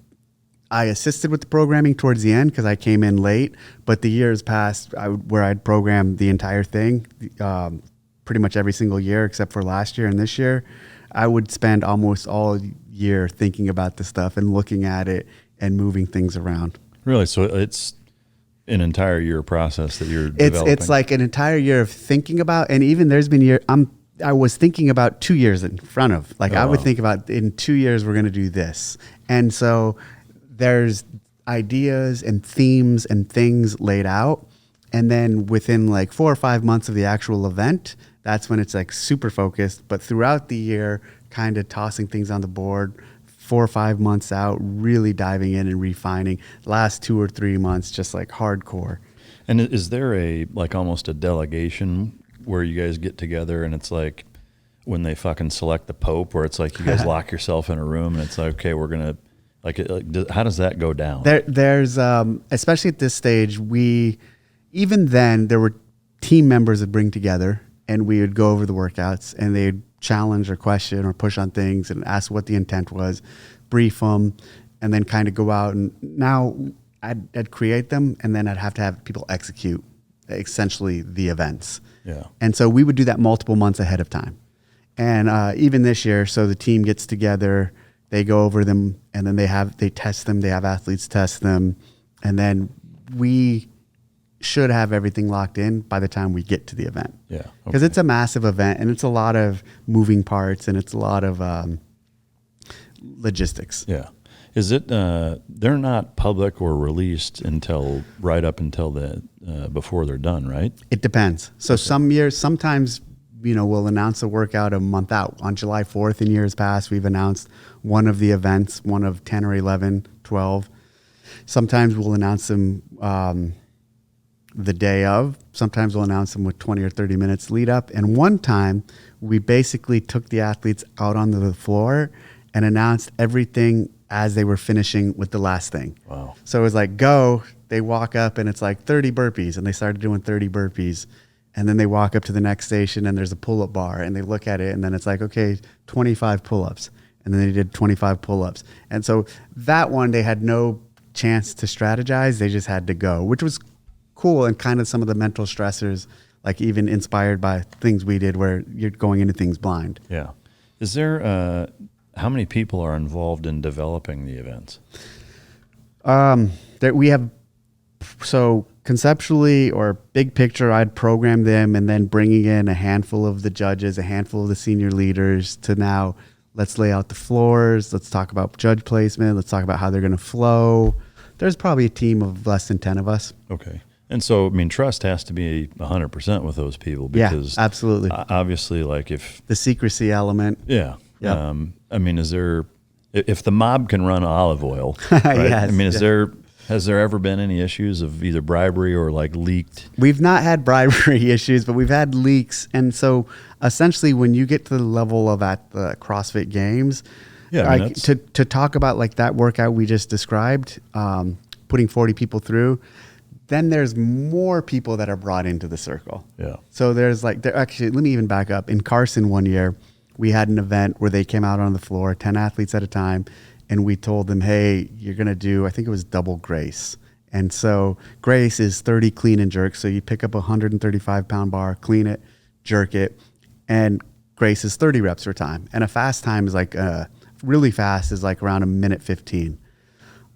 assisted with the programming towards the end because I came in late. But the years past, where I'd programmed the entire thing, pretty much every single year except for last year and this year, I would spend almost all year thinking about the stuff and looking at it and moving things around. Really? So it's an entire year process that you're developing? It's like an entire year of thinking about, and even there's been I was thinking about 2 years in front of, like, I would think about in 2 years, we're going to do this. And so there's ideas and themes and things laid out. And then within like 4 or 5 months of the actual event, that's when it's like super focused. But throughout the year, kind of tossing things on the board, 4 or 5 months out, really diving in and refining. Last 2 or 3 months, just like hardcore. And is there almost a delegation where you guys get together and it's like when they fucking select the Pope, where it's like you guys lock yourself in a room and it's like, okay, we're going to, how does that go down? There's, especially at this stage, even then there were team members that bring together and we would go over the workouts and they'd challenge or question or push on things and ask what the intent was, brief them, and then kind of go out. And now I'd create them and then I'd have to have people execute essentially the events. Yeah. And so we would do that multiple months ahead of time. And even this year, so the team gets together, they go over them, and then they test them, they have athletes test them, and then we should have everything locked in by the time we get to the event. Yeah. Because it's a massive event, and it's a lot of moving parts, and it's a lot of logistics. Yeah. Is it, they're not public or released until right up until before they're done, right? It depends. So sometimes, we'll announce a workout a month out. On July 4th in years past, we've announced one of the events, one of 10 or 11, 12. Sometimes we'll announce them the day of. Sometimes we'll announce them with 20 or 30 minutes lead up. And one time, we basically took the athletes out onto the floor and announced everything as they were finishing with the last thing. Wow. So it was like, go, they walk up and it's like 30 burpees, and they started doing 30 burpees. And then they walk up to the next station and there's a pull-up bar, and they look at it and then it's like, okay, 25 pull-ups. And then they did 25 pull-ups. And so that one, they had no chance to strategize. They just had to go, which was cool, and kind of some of the mental stressors, like even inspired by things we did where you're going into things blind. Yeah. Is there, how many people are involved in developing the events? We have, so conceptually or big picture, I'd program them and then bringing in a handful of the judges, a handful of the senior leaders to now let's lay out the floors. Let's talk about judge placement. Let's talk about how they're going to flow. There's probably a team of less than 10 of us. Okay. And so, trust has to be 100% with those people because absolutely. Obviously, like if the secrecy element. Yeah. Yeah. Is there, if the mob can run olive oil, right? Yes, I mean, has there ever been any issues of either bribery or like leaked? We've not had bribery issues, but we've had leaks. And so essentially when you get to the level of at the CrossFit Games, like to talk about like that workout we just described, putting 40 people through, then there's more people that are brought into the circle. Yeah. So there's like, actually, let me even back up. In Carson one year, we had an event where they came out on the floor, 10 athletes at a time, and we told them, hey, you're going to do, I think it was double Grace. And so Grace is 30 clean and jerk. So you pick up a 135-pound bar, clean it, jerk it, and Grace is 30 reps per time. And a fast time is like, really fast is like around a minute 15.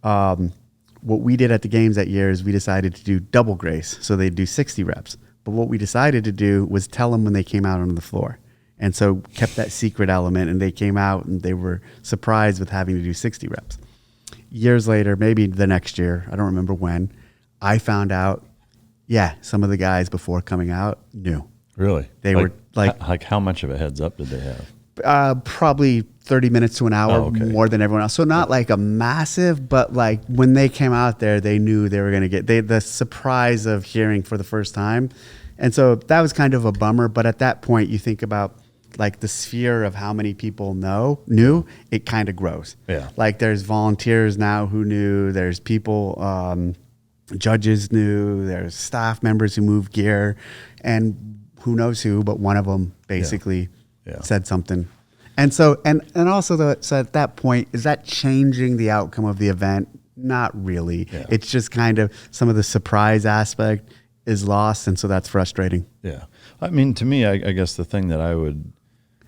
What we did at the games that year is we decided to do double Grace. So they'd do 60 reps. But what we decided to do was tell them when they came out onto the floor. And so kept that secret element, and they came out and they were surprised with having to do 60 reps. Years later, maybe the next year, I don't remember when, I found out, some of the guys before coming out knew. Really? They were like how much of a heads up did they have? Probably 30 minutes to an hour more than everyone else. So not like a massive, but like when they came out there, they knew they were going to get the surprise of hearing for the first time. And so that was kind of a bummer. But at that point, you think about like the sphere of how many people knew, it kind of grows. Yeah. Like there's volunteers now who knew, there's people, judges knew, there's staff members who moved gear, and who knows who, but one of them basically said something. And so, and also so at that point, is that changing the outcome of the event? Not really. Yeah. It's just kind of some of the surprise aspect is lost. And so that's frustrating. Yeah. I mean, to me, I guess the thing that I would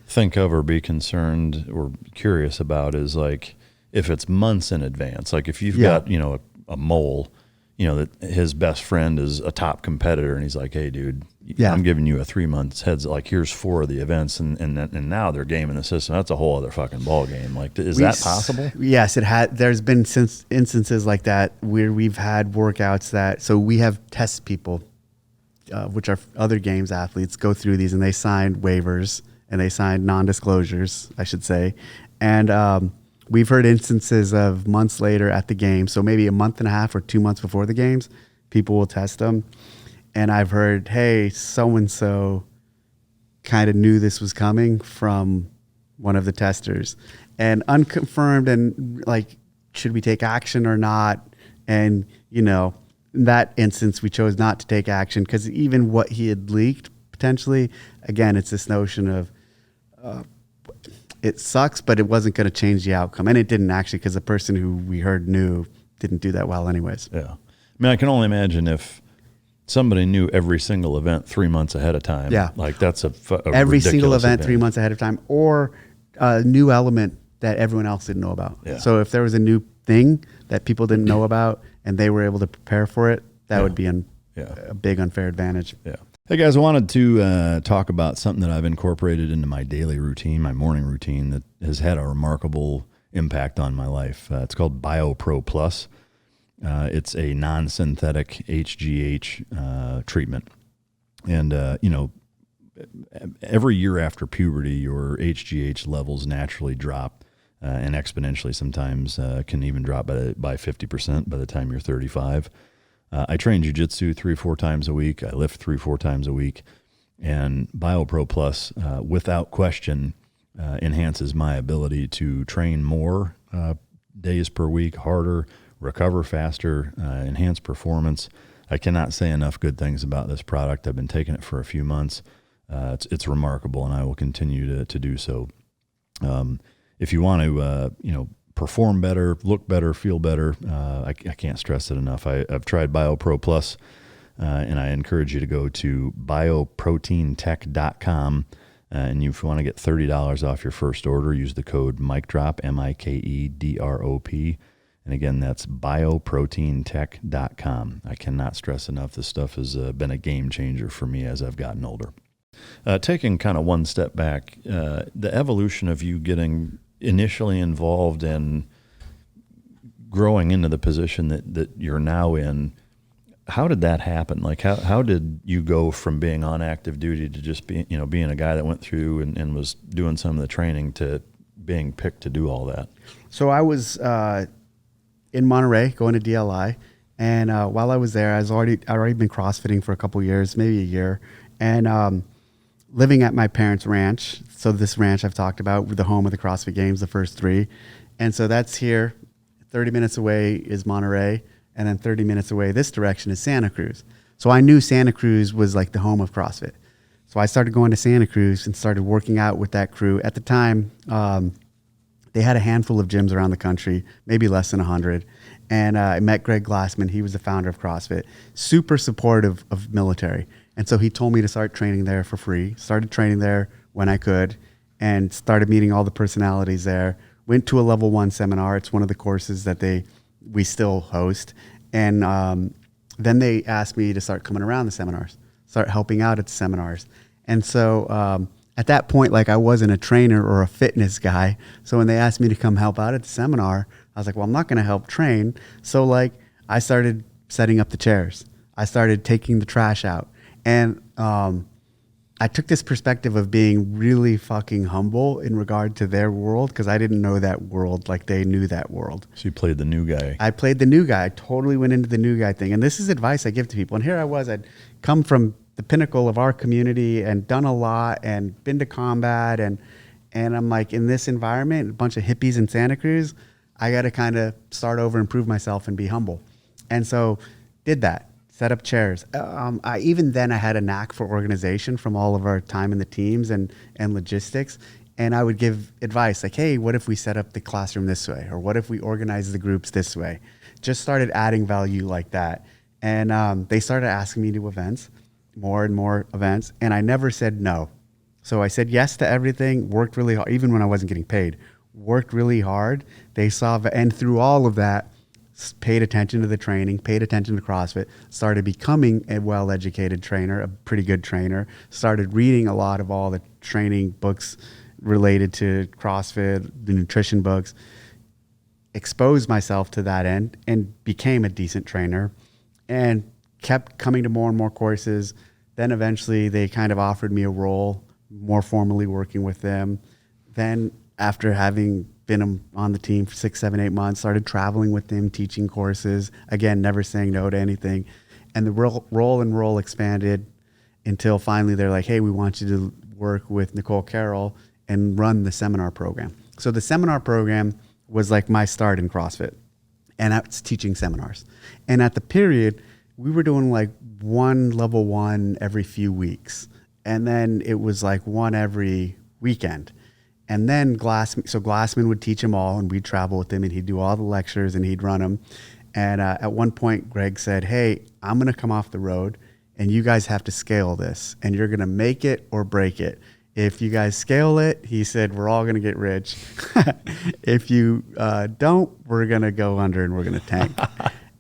think of or be concerned or curious about is like if it's months in advance, like if you've got, a mole, that his best friend is a top competitor and he's like, hey dude, I'm giving you a 3 months heads, like here's 4 of the events and now they're gaming the system. That's a whole other fucking ball game. Like, is that possible? Yes, it had. There's been instances like that where we've had workouts so we have test people, which are other games athletes, go through these and they signed waivers and they signed non-disclosures, I should say. And we've heard instances of months later at the game, so maybe a month and a half or 2 months before the games, people will test them. And I've heard, hey, so-and-so kind of knew this was coming from one of the testers. And unconfirmed and like, should we take action or not? And, in that instance, we chose not to take action because even what he had leaked, potentially, again, it's this notion of it sucks, but it wasn't going to change the outcome. And it didn't actually, because the person who we heard knew didn't do that well anyways. Yeah. I mean, I can only imagine if somebody knew every single event 3 months ahead of time. Yeah. Like that's a every single event 3 months ahead of time, or a new element that everyone else didn't know about. Yeah. So if there was a new thing that people didn't know about and they were able to prepare for it, that would be a big unfair advantage. Yeah. Hey guys, I wanted to talk about something that I've incorporated into my daily routine, my morning routine, that has had a remarkable impact on my life. It's called BioPro Plus. It's a non-synthetic HGH treatment. And, every year after puberty, your HGH levels naturally drop and exponentially sometimes can even drop by 50% by the time you're 35. I train jiu-jitsu 3-4 times a week. I lift 3-4 times a week. And BioPro Plus, without question, enhances my ability to train more days per week, harder, recover faster, enhance performance. I cannot say enough good things about this product. I've been taking it for a few months. It's remarkable, and I will continue to do so. If you want to, perform better, look better, feel better, I can't stress it enough. I've tried BioPro Plus, and I encourage you to go to bioproteintech.com. And if you want to get $30 off your first order, use the code MikeDrop, MIKEDROP. And again, that's bioproteintech.com. I cannot stress enough, this stuff has been a game changer for me as I've gotten older. Taking kind of one step back, the evolution of you getting initially involved in growing into the position that you're now in, how did that happen? Like how did you go from being on active duty to just being a guy that went through and was doing some of the training to being picked to do all that? So I was in Monterey going to DLI, and while I was there, I'd already been CrossFitting for a couple years, maybe a year, and living at my parents' ranch. So this ranch I've talked about, the home of the CrossFit Games, the first 3, and so that's here. 30 minutes away is Monterey, and then 30 minutes away this direction is Santa Cruz. So I knew Santa Cruz was like the home of CrossFit. So I started going to Santa Cruz and started working out with that crew. At the time, they had a handful of gyms around the country, maybe less than 100. And I met Greg Glassman. He was the founder of CrossFit, super supportive of military. And so he told me to start training there for free, started training there when I could, and started meeting all the personalities there. Went to a level 1 seminar. It's one of the courses that we still host. And then they asked me to start coming around the seminars, start helping out at the seminars. And so at that point, like, I wasn't a trainer or a fitness guy. So when they asked me to come help out at the seminar, I was like, well, I'm not going to help train. So like, I started setting up the chairs. I started taking the trash out. And I took this perspective of being really fucking humble in regard to their world, because I didn't know that world like they knew that world. So you played the new guy. I played the new guy. I totally went into the new guy thing. And this is advice I give to people. And here I was, I'd come from the pinnacle of our community and done a lot and been to combat. And I'm like, in this environment, a bunch of hippies in Santa Cruz, I got to kind of start over and prove myself and be humble. And so did that. Set up chairs. Even then I had a knack for organization from all of our time in the teams and logistics. And I would give advice like, hey, what if we set up the classroom this way? Or what if we organize the groups this way? Just started adding value like that. And they started asking me to events, more and more events. And I never said no. So I said yes to everything, worked really hard, even when I wasn't getting paid, worked really hard. They saw, and through all of that, paid attention to the training, paid attention to CrossFit, started becoming a well-educated trainer, a pretty good trainer, started reading a lot of all the training books related to CrossFit, the nutrition books, exposed myself to that end and became a decent trainer and kept coming to more and more courses. Then eventually they kind of offered me a role, more formally working with them. Then after having been on the team for 6, 7, 8 months, started traveling with them, teaching courses, again, never saying no to anything. And the role expanded until finally they're like, hey, we want you to work with Nicole Carroll and run the seminar program. So the seminar program was like my start in CrossFit, and that's teaching seminars. And at the period, we were doing like one level 1 every few weeks. And then it was like one every weekend. And then Glassman would teach them all, and we'd travel with him, and he'd do all the lectures, and he'd run them. And at one point, Greg said, hey, I'm going to come off the road, and you guys have to scale this, and you're going to make it or break it. If you guys scale it, he said, we're all going to get rich. If you don't, we're going to go under, and we're going to tank.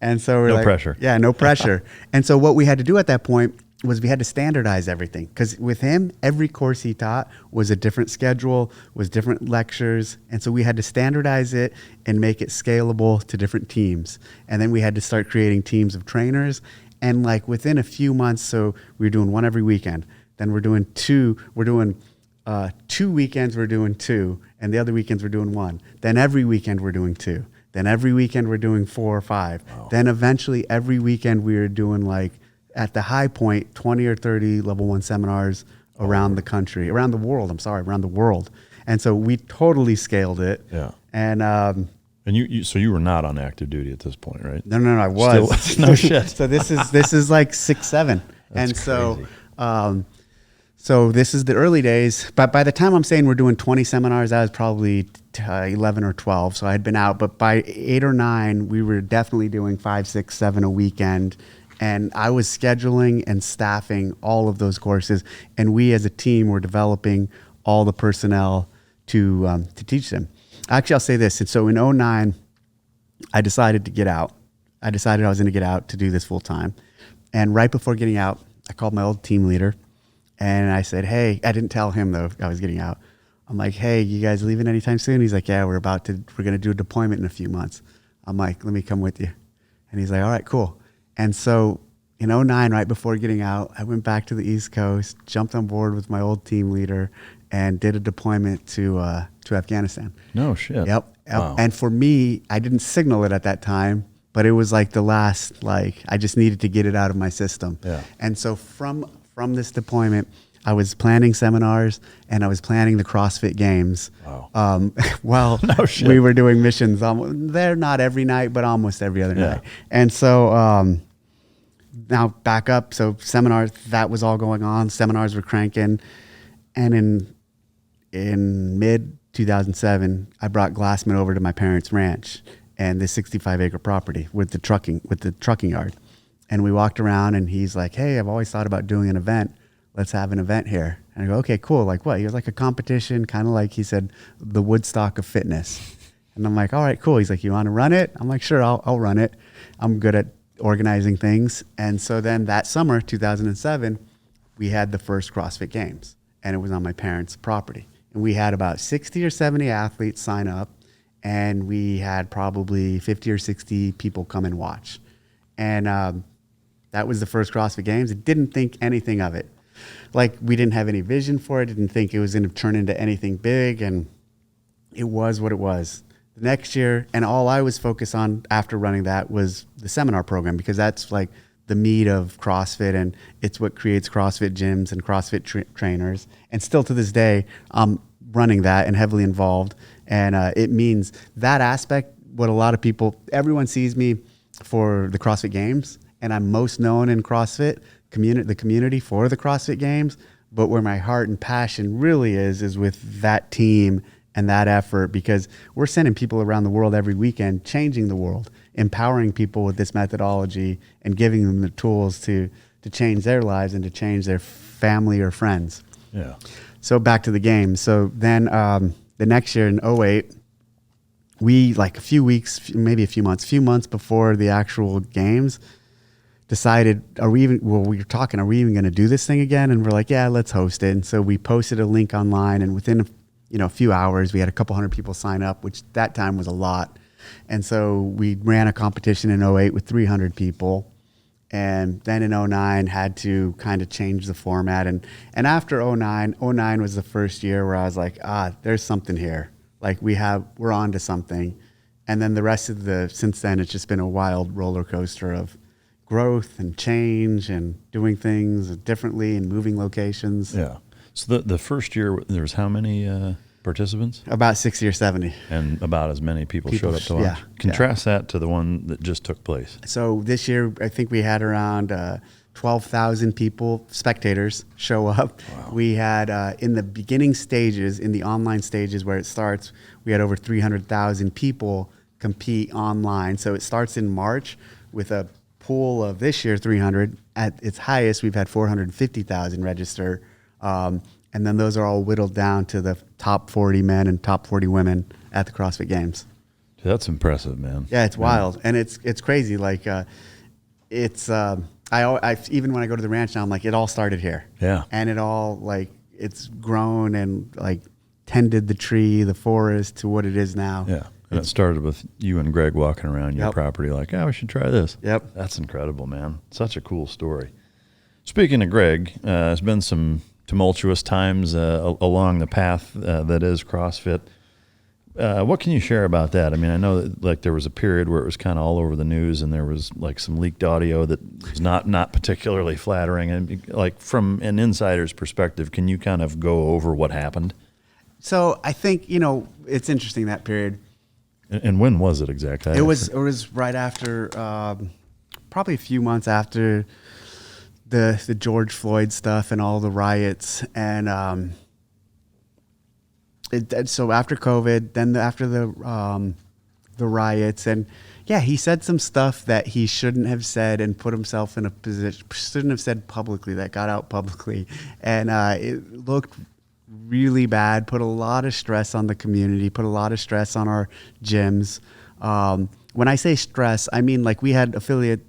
And so we're no like, pressure. Yeah, no pressure. And so what we had to do at that point was we had to standardize everything, because with him, every course he taught was a different schedule, was different lectures. And so we had to standardize it and make it scalable to different teams. And then we had to start creating teams of trainers. And like within a few months, so we were doing one every weekend. Then we're doing 2 weekends, we're doing 2. And the other weekends we're doing 1. Then every weekend we're doing 2. Then every weekend we're doing 4 or 5. Wow. Then eventually every weekend we were doing, like, at the high point, 20 or 30 level 1 seminars around the country, around the world. And so we totally scaled it. Yeah. And you were not on active duty at this point, right? No, I was. Still, no shit. So this is like 6, 7. That's and so, crazy. So this is the early days. But by the time I'm saying we're doing 20 seminars, I was probably 11 or 12. So I had been out. But by 8 or 9, we were definitely doing 5, 6, 7 a weekend. And I was scheduling and staffing all of those courses. And we as a team were developing all the personnel to teach them. Actually, I'll say this. And so in 2009, I decided to get out. I decided I was going to get out to do this full time. And right before getting out, I called my old team leader. And I said, hey, I didn't tell him though I was getting out. I'm like, hey, you guys leaving anytime soon? He's like, yeah, we're going to do a deployment in a few months. I'm like, let me come with you. And he's like, all right, cool. And so in '09, right before getting out, I went back to the East Coast, jumped on board with my old team leader, and did a deployment to Afghanistan. No shit. Yep. Wow. And for me, I didn't signal it at that time, but it was like the last, like, I just needed to get it out of my system. Yeah. And so from this deployment, I was planning seminars and I was planning the CrossFit Games. Wow. While No shit. we were doing missions. They're not every night, but almost every other night. And so now back up. So seminars, that was all going on. Seminars were cranking. And in mid 2007, I brought Glassman over to my parents' ranch and this 65-acre property with the trucking yard. And we walked around and he's like, hey, I've always thought about doing an event. Let's have an event here. And I go, okay, cool. Like what? He was like a competition, kind of like he said, the Woodstock of fitness. And I'm like, all right, cool. He's like, you want to run it? I'm like, sure, I'll run it. I'm good at organizing things. And so then that summer, 2007, we had the first CrossFit Games and it was on my parents' property. And we had about 60 or 70 athletes sign up and we had probably 50 or 60 people come and watch. And that was the first CrossFit Games. I didn't think anything of it. Like we didn't have any vision for it. Didn't think it was going to turn into anything big. And it was what it was. The next year, and all I was focused on after running that was the seminar program because that's like the meat of CrossFit and it's what creates CrossFit gyms and CrossFit trainers. And still to this day, I'm running that and heavily involved. And it means that aspect, what a lot of people, everyone sees me for the CrossFit Games and I'm most known in CrossFit, the community for the CrossFit Games. But where my heart and passion really is with that team and that effort because we're sending people around the world every weekend, changing the world, empowering people with this methodology and giving them the tools to change their lives and to change their family or friends. Yeah. So back to the Games. So then the next year in '08, we like a few months before the actual Games, decided, we were talking, are we even going to do this thing again? And we're like, yeah, let's host it. And so we posted a link online and within a few hours, we had a couple hundred people sign up, which that time was a lot. And so we ran a competition in '08 with 300 people. And then in '09 had to kind of change the format. And after '09 was the first year where I was like, there's something here. Like we're on to something. And then the rest of since then, it's just been a wild roller coaster of growth and change and doing things differently and moving locations. Yeah. So the first year, there was how many participants? About 60 or 70. And about as many people showed up to watch? Yeah. Contrast that to the one that just took place. So this year, I think we had around 12,000 people, spectators, show up. Wow. We had, in the beginning stages, in the online stages where it starts, we had over 300,000 people compete online. So it starts in March with a pool of this year 300. At its highest, we've had 450,000 register. And then those are all whittled down to the top 40 men and top 40 women at the CrossFit Games. That's impressive, man. Yeah, it's wild. And it's crazy. Like, I even when I go to the ranch now, I'm like, it all started here. Yeah. And it all, like, it's grown and, like, tended the tree, the forest to what it is now. Yeah. And it started with you and Greg walking around your property like, we should try this. Yep. That's incredible, man. Such a cool story. Speaking of Greg, there's been some tumultuous times along the path that is CrossFit. What can you share about that? I mean, I know that like there was a period where it was kind of all over the news and there was like some leaked audio that was not particularly flattering. And like from an insider's perspective, can you kind of go over what happened? So I think, it's interesting that period. And when was it exactly? It was right after, probably a few months after the George Floyd stuff and all the riots. And so after COVID, then after the riots, and yeah, he said some stuff that he shouldn't have said and put himself in a position, shouldn't have said publicly, that got out publicly. And it looked really bad, put a lot of stress on the community, put a lot of stress on our gyms. When I say stress, I mean like we had affiliate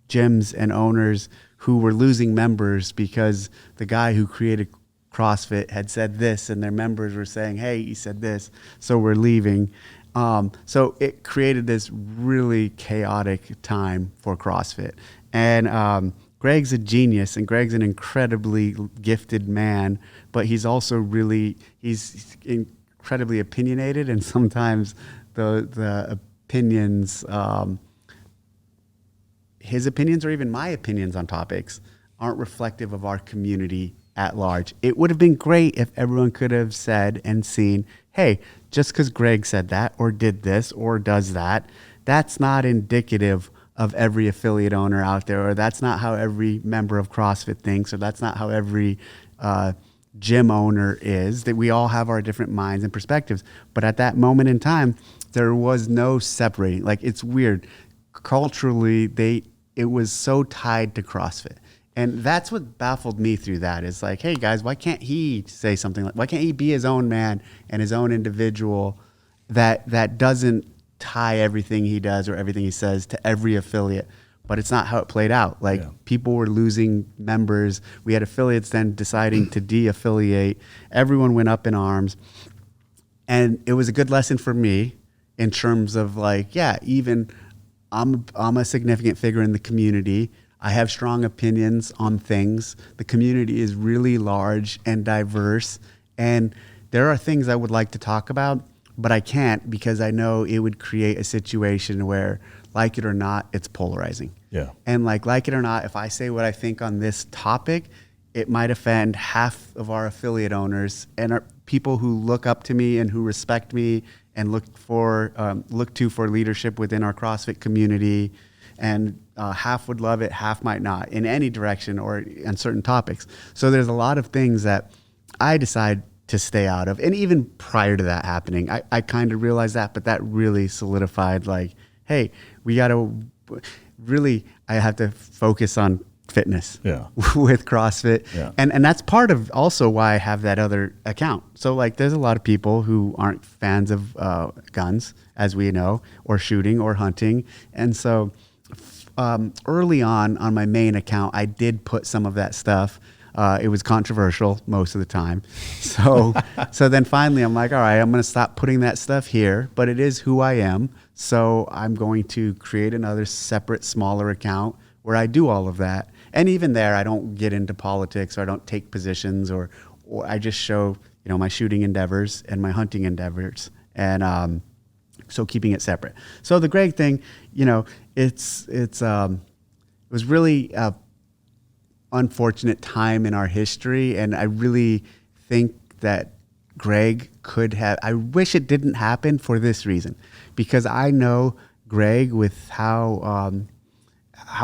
gyms and owners who were losing members because the guy who created CrossFit had said this and their members were saying, hey, he said this, so we're leaving. So it created this really chaotic time for CrossFit. And Greg's a genius and Greg's an incredibly gifted man, but he's also he's incredibly opinionated, and sometimes the opinions, his opinions or even my opinions on topics aren't reflective of our community at large. It would have been great if everyone could have said and seen, hey, just because Greg said that or did this or does that, that's not indicative of every affiliate owner out there, or that's not how every member of CrossFit thinks, or that's not how every gym owner is. That we all have our different minds and perspectives. But at that moment in time, there was no separating. Like, it's weird. Culturally, it was so tied to CrossFit. And that's what baffled me through that, is like, hey guys, why can't he say something like, why can't he be his own man and his own individual that doesn't tie everything he does or everything he says to every affiliate? But it's not how it played out. Like, people were losing members. We had affiliates then deciding to de-affiliate. Everyone went up in arms. And it was a good lesson for me in terms of like, yeah, even I'm a significant figure in the community. I have strong opinions on things. The community is really large and diverse. And there are things I would like to talk about, but I can't, because I know it would create a situation where, like it or not, it's polarizing. Yeah. And like it or not, if I say what I think on this topic, it might offend half of our affiliate owners and our people who look up to me and who respect me and look to for leadership within our CrossFit community. And half would love it, half might not, in any direction or on certain topics. So there's a lot of things that I decide to stay out of. And even prior to that happening, I kind of realized that, but that really solidified, like, hey, we got to really, I have to focus on fitness with CrossFit. Yeah. And that's part of also why I have that other account. So like, there's a lot of people who aren't fans of guns, as we know, or shooting or hunting. And so early on my main account, I did put some of that stuff. It was controversial most of the time. So then finally I'm like, all right, I'm going to stop putting that stuff here, but it is who I am. So I'm going to create another separate, smaller account where I do all of that. And even there, I don't get into politics, or I don't take positions, or I just show, my shooting endeavors and my hunting endeavors. And so keeping it separate. So the Greg thing, it was really a unfortunate time in our history, and I really think that Greg I wish it didn't happen for this reason, because I know Greg, with how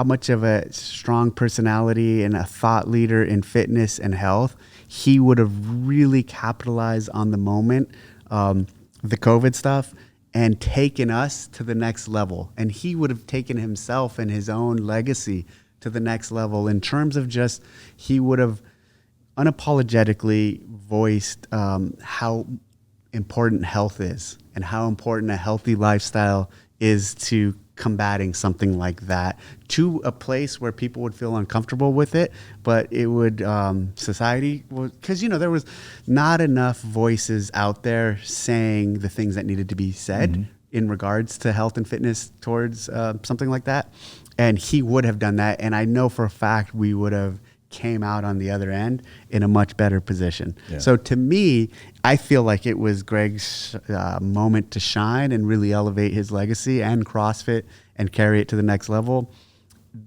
much of a strong personality and a thought leader in fitness and health, he would have really capitalized on the moment, the COVID stuff, and taken us to the next level. And he would have taken himself and his own legacy to the next level in terms of just, he would have unapologetically voiced how important health is and how important a healthy lifestyle is to combating something like that, to a place where people would feel uncomfortable with it, but it would, society would, because there was not enough voices out there saying the things that needed to be said in regards to health and fitness towards something like that. And he would have done that, and I know for a fact we would have came out on the other end in a much better position. Yeah. So to me, I feel like it was Greg's moment to shine and really elevate his legacy and CrossFit and carry it to the next level.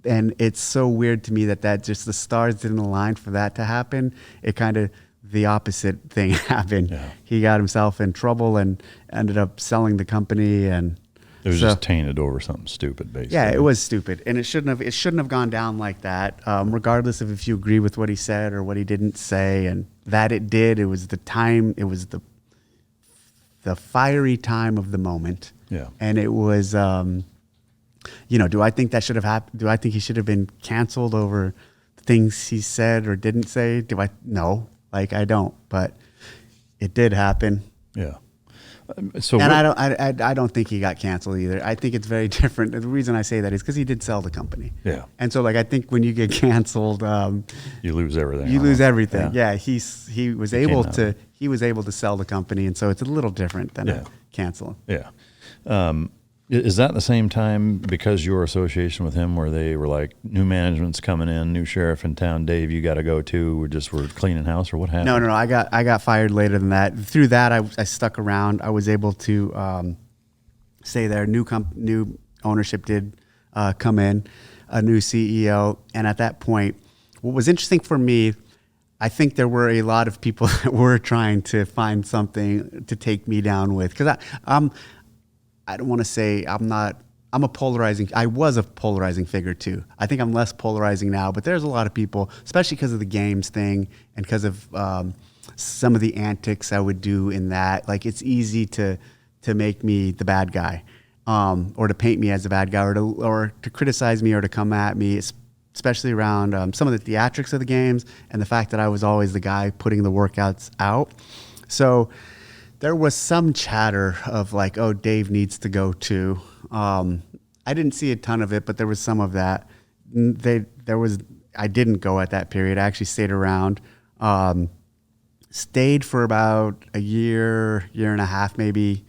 And it's so weird to me that just the stars didn't align for that to happen. It kind of, the opposite thing happened. Yeah. He got himself in trouble and ended up selling the company, and it was just tainted over something stupid, basically. Yeah, it was stupid, and it shouldn't have gone down like that. Regardless of if you agree with what he said or what he didn't say, and that it did. It was the time. It was the fiery time of the moment. Yeah, and it was. Do I think that should have happened? Do I think he should have been canceled over things he said or didn't say? No, I don't. But it did happen. Yeah. I don't think he got canceled either. I think it's very different. The reason I say that is because he did sell the company. Yeah. And so I think when you get canceled, you lose everything. You lose everything. Yeah. He was able to sell the company, and so it's a little different than a canceling. Yeah. Is that the same time because your association with him where they were like, new management's coming in, new sheriff in town, Dave, you got to go too, we're cleaning house, or what happened? No. I got fired later than that. Through that, I stuck around. I was able to stay there. New ownership did come in, a new CEO. And at that point, what was interesting for me, I think there were a lot of people that were trying to find something to take me down with. Because I don't want to say I was a polarizing figure too. I think I'm less polarizing now, but there's a lot of people, especially because of the games thing and because of some of the antics I would do in that. Like, it's easy to make me the bad guy, or to paint me as the bad guy, or to criticize me or to come at me, especially around some of the theatrics of the games and the fact that I was always the guy putting the workouts out. So there was some chatter of like, oh, Dave needs to go too. I didn't see a ton of it, but there was some of that. I didn't go at that period. I actually stayed around, stayed for about a year and a half, maybe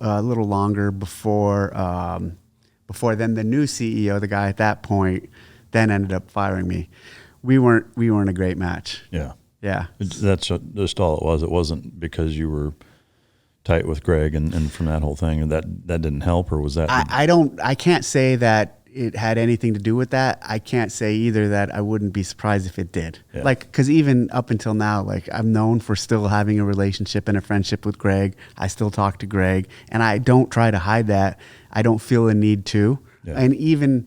a little longer before then the new CEO, the guy at that point, then ended up firing me. We weren't a great match. Yeah. Yeah. That's just all it was. It wasn't because you were tight with Greg and from that whole thing, and that didn't help, or was that? I can't say that it had anything to do with that. I can't say either that I wouldn't be surprised if it did. Yeah. Like, because even up until now, like, I'm known for still having a relationship and a friendship with Greg. I still talk to Greg, and I don't try to hide that. I don't feel a need to. Yeah. And even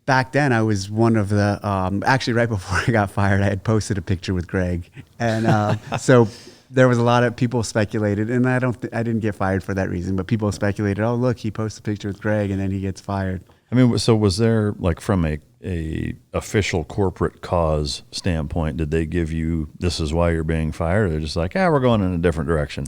back then, I was one of the, actually right before I got fired, I had posted a picture with Greg. And so there was a lot of people speculated, and I didn't get fired for that reason, but people speculated, oh, look, he posts a picture with Greg and then he gets fired. I mean, so was there, like, from a official corporate cause standpoint, did they give you, this is why you're being fired? Or they're just like, we're going in a different direction?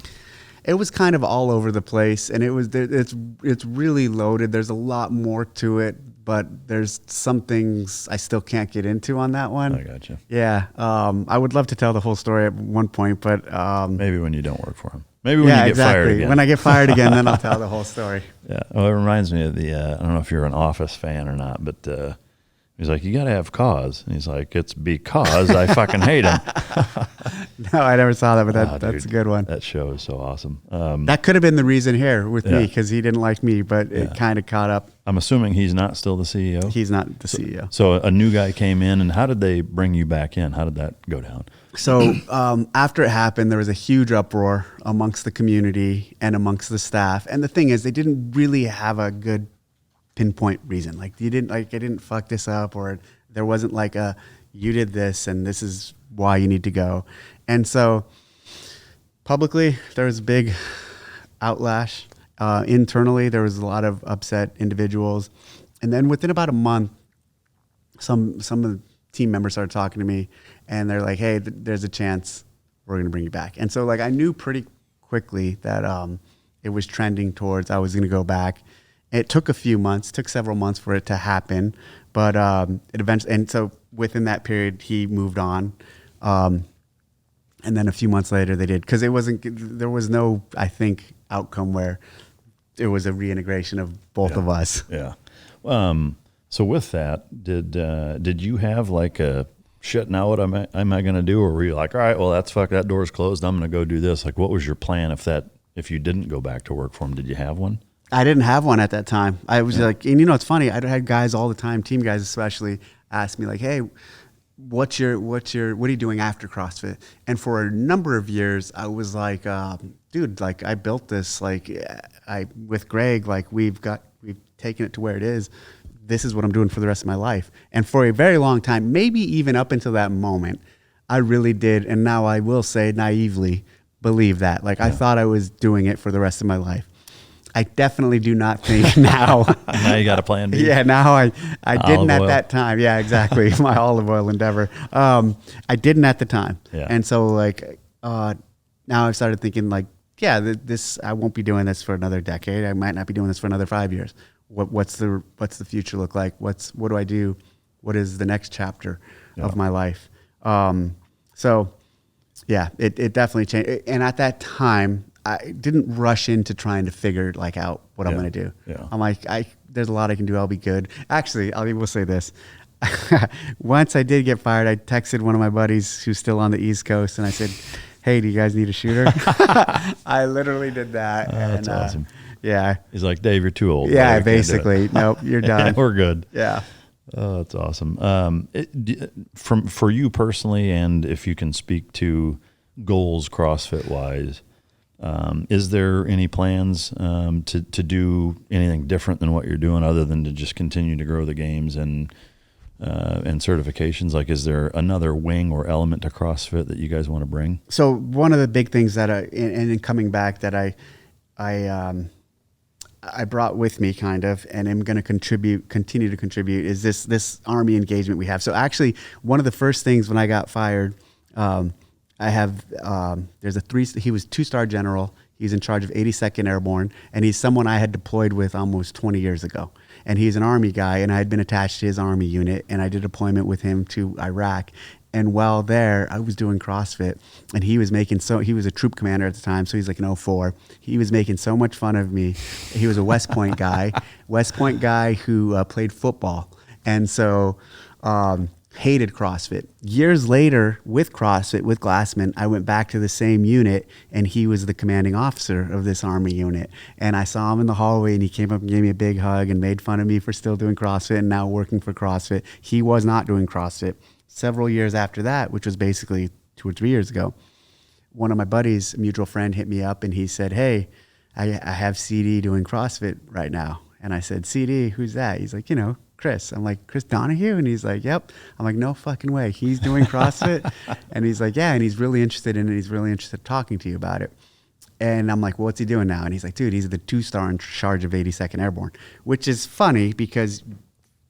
It was kind of all over the place, and it's really loaded. There's a lot more to it, but there's some things I still can't get into on that one. I gotcha. Yeah. I would love to tell the whole story at one point, but maybe when you don't work for him. Maybe when you get fired again. When I get fired again, then I'll tell the whole story. Yeah. Well, it reminds me of the, I don't know if you're an Office fan or not, but he's like, you got to have cause. And he's like, it's because I fucking hate him. No, I never saw that, but that's a good one. That show is so awesome. That could have been the reason here with me, because he didn't like me, but it kind of caught up. I'm assuming he's not still the CEO? He's not the CEO. So a new guy came in, and how did they bring you back in? How did that go down? So after it happened, there was a huge uproar amongst the community and amongst the staff. And the thing is, they didn't really have a good pinpoint reason. Like, I didn't fuck this up, or there wasn't like you did this and this is why you need to go. And so publicly, there was a big outlash. Internally, there was a lot of upset individuals. And then within about a month, some of the team members started talking to me, and they're like, hey, there's a chance we're going to bring you back. And so, like, I knew pretty quickly that it was trending towards I was going to go back. It took several months for it to happen, but it eventually, and so within that period, he moved on. And then a few months later they did, because there was no, I think, outcome where it was a reintegration of both of us. Yeah. So with that, did you have like a shit, now what am I going to do? Or were you like, all right, well, that door's closed, I'm going to go do this? Like, what was your plan if you didn't go back to work for him? Did you have one? I didn't have one at that time. I was like, and it's funny, I had guys all the time, team guys especially, ask me like, hey, what are you doing after CrossFit? And for a number of years, I was like, dude, like, I built this, like, with Greg, like, we've taken it to where it is. This is what I'm doing for the rest of my life. And for a very long time, maybe even up until that moment, I really did. And now I will say naively believe that. Like, I thought I was doing it for the rest of my life. I definitely do not think now. Now you got a plan B. Yeah, now I didn't at that time. Yeah, exactly. My olive oil endeavor. I didn't at the time. Yeah. And so, like, now I've started thinking, like, yeah, this, I won't be doing this for another decade. I might not be doing this for another 5 years. What's the future look like? What do I do? What is the next chapter of my life? So yeah, it definitely changed. And at that time, I didn't rush into trying to figure like out what I'm going to do. Yeah. I'm like, there's a lot I can do. I'll be good. Actually, will say this. Once I did get fired, I texted one of my buddies who's still on the East Coast, and I said, "Hey, do you guys need a shooter?" I literally did that. That's awesome. Yeah. He's like, Dave, you're too old. Yeah, basically. Nope, you're done. Yeah, we're good. Yeah. Oh, that's awesome. For you personally, and if you can speak to goals CrossFit wise, is there any plans to do anything different than what you're doing other than to just continue to grow the games and certifications? Like, is there another wing or element to CrossFit that you guys want to bring? So one of the big things that in coming back that I brought with me kind of, and I'm going to continue to contribute, is this Army engagement we have. So actually, one of the first things when I got fired, I have, he was 2-star general. He's in charge of 82nd Airborne, and he's someone I had deployed with almost 20 years ago. And he's an Army guy, and I had been attached to his Army unit, and I did deployment with him to Iraq. And while there, I was doing CrossFit, and he was a troop commander at the time, so he's like an 04. He was making so much fun of me. He was a West Point guy, who played football. And so hated CrossFit. Years later, with CrossFit, with Glassman, I went back to the same unit, and he was the commanding officer of this Army unit. And I saw him in the hallway, and he came up and gave me a big hug and made fun of me for still doing CrossFit and now working for CrossFit. He was not doing CrossFit. Several years after that, which was basically 2 or 3 years ago, one of my buddies, a mutual friend, hit me up, and he said, "Hey, I have CD doing CrossFit right now." And I said, "CD, who's that?" He's like, Chris. I'm like, "Chris Donahue?" And he's like, "Yep." I'm like, "No fucking way. He's doing CrossFit?" And he's like, "Yeah." And he's really interested in it. He's really interested in talking to you about it. And I'm like, "Well, what's he doing now?" And he's like, "Dude, he's the 2-star in charge of 82nd Airborne," which is funny because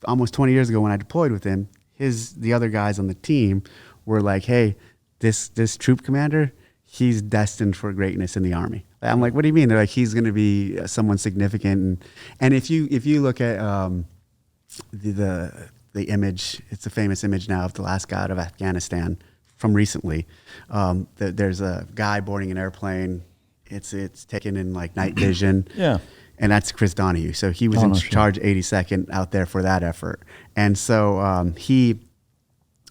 almost 20 years ago when I deployed with him, the other guys on the team were like, "Hey, this troop commander, he's destined for greatness in the Army." I'm like, "What do you mean?" They're like, "He's going to be someone significant." And if you look at the image, it's a famous image now of the last guy out of Afghanistan from recently. There's a guy boarding an airplane. It's taken in like night vision. Yeah. And that's Chris Donahue. So he was in charge 82nd out there for that effort. And so he,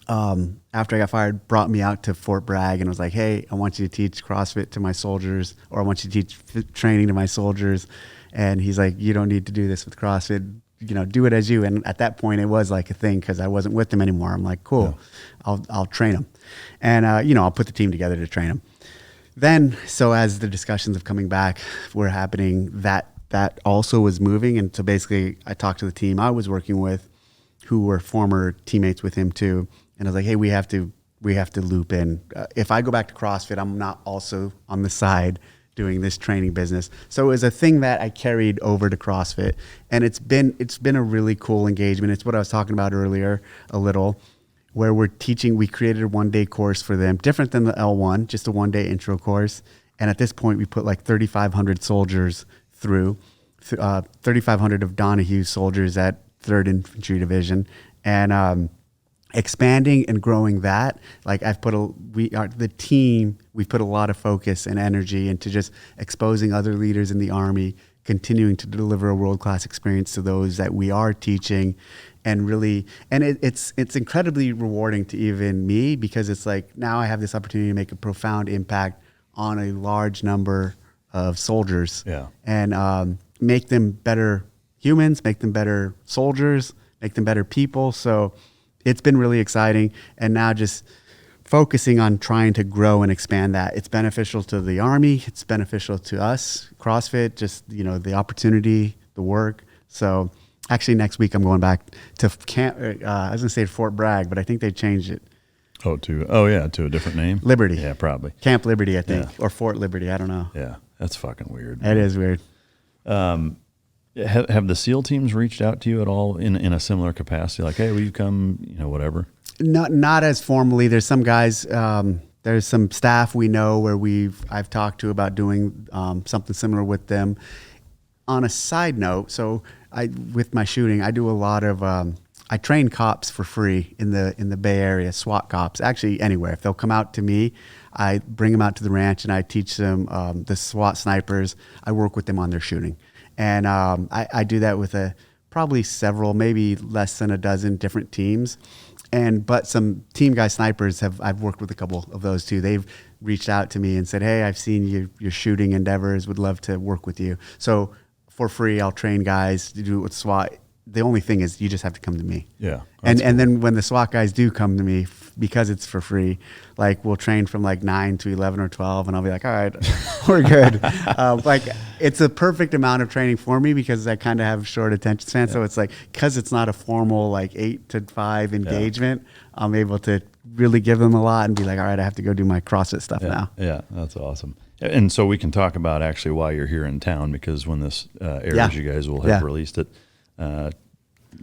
after I got fired, brought me out to Fort Bragg and was like, "Hey, I want you to teach CrossFit to my soldiers, or I want you to teach training to my soldiers." And he's like, "You don't need to do this with CrossFit. Do it as you." And at that point, it was like a thing because I wasn't with them anymore. I'm like, "Cool, yeah. I'll train them." And, I'll put the team together to train them. Then, so as the discussions of coming back were happening, that also was moving. And so basically I talked to the team I was working with who were former teammates with him too. And I was like, "Hey, we have to loop in. If I go back to CrossFit, I'm not also on the side doing this training business." So it was a thing that I carried over to CrossFit, and it's been a really cool engagement. It's what I was talking about earlier a little, where we're teaching. We created a 1-day course for them, different than the L1, just a 1-day intro course. And at this point, we put like 3,500 soldiers through, 3,500 of Donahue's soldiers at 3rd Infantry Division, and expanding and growing that. Like we've put a lot of focus and energy into just exposing other leaders in the Army, continuing to deliver a world-class experience to those that we are teaching, and it's incredibly rewarding to even me, because it's like now I have this opportunity to make a profound impact on a large number of soldiers, and make them better humans, make them better soldiers, make them better people. So it's been really exciting. And now just focusing on trying to grow and expand that. It's beneficial to the Army. It's beneficial to us, CrossFit, just, the opportunity, the work. So actually next week I'm going back to camp. I was going to say Fort Bragg, but I think they changed it. To a different name? Liberty. Yeah, probably. Camp Liberty, I think, or Fort Liberty. I don't know. Yeah, that's fucking weird. It is weird. Have the SEAL teams reached out to you at all in a similar capacity? Like, "Hey, will you come, whatever"? Not as formally. There's some guys, there's some staff we know where I've talked to about doing something similar with them. On a side note, so with my shooting, I do a lot of I train cops for free in the Bay Area, SWAT cops, actually anywhere. If they'll come out to me, I bring them out to the ranch and I teach them the SWAT snipers. I work with them on their shooting. And I do that with probably several, maybe less than a dozen different teams. But some team guy snipers I've worked with a couple of those too. They've reached out to me and said, hey, I've seen your shooting endeavors, would love to work with you. So for free, I'll train guys to do it with SWAT. The only thing is you just have to come to me. Yeah. And then when the SWAT guys do come to me, because it's for free, like we'll train from like 9 to 11 or 12 and I'll be like, all right, we're good. Like it's a perfect amount of training for me because I kind of have short attention span. Yeah. So it's like, cause it's not a formal like 8 to 5 engagement, I'm able to really give them a lot and be like, all right, I have to go do my CrossFit stuff now. Yeah. That's awesome. And so we can talk about actually why you're here in town, because when this airs, you guys will have released it.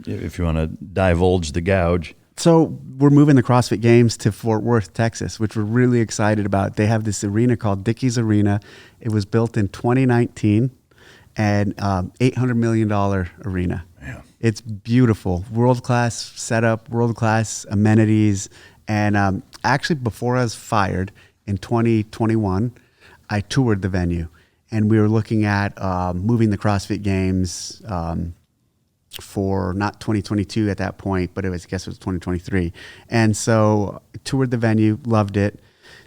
If you want to divulge the gouge. So we're moving the CrossFit Games to Fort Worth, Texas, which we're really excited about. They have this arena called Dickey's Arena. It was built in 2019 and $800 million arena. Yeah. It's beautiful, world-class setup, world-class amenities. And actually before I was fired in 2021, I toured the venue and we were looking at moving the CrossFit Games for not 2022 at that point, but I guess it was 2023. And so toured the venue, loved it.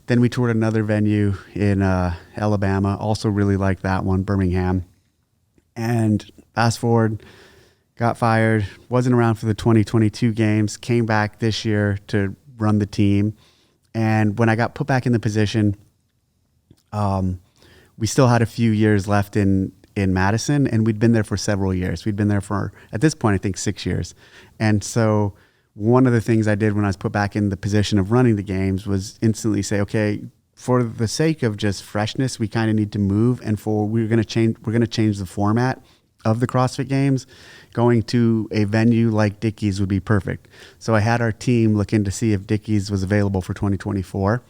Then we toured another venue in Alabama, also really liked that one, Birmingham. And fast forward, got fired, wasn't around for the 2022 games, came back this year to run the team. And when I got put back in the position, we still had a few years left in Madison, and we'd been there for several years. We'd been there for, at this point, I think 6 years. And so one of the things I did when I was put back in the position of running the games was instantly say, okay, for the sake of just freshness, we kind of need to move. And we're going to change the format of the CrossFit Games. Going to a venue like Dickey's would be perfect. So I had our team look in to see if Dickey's was available for 2024.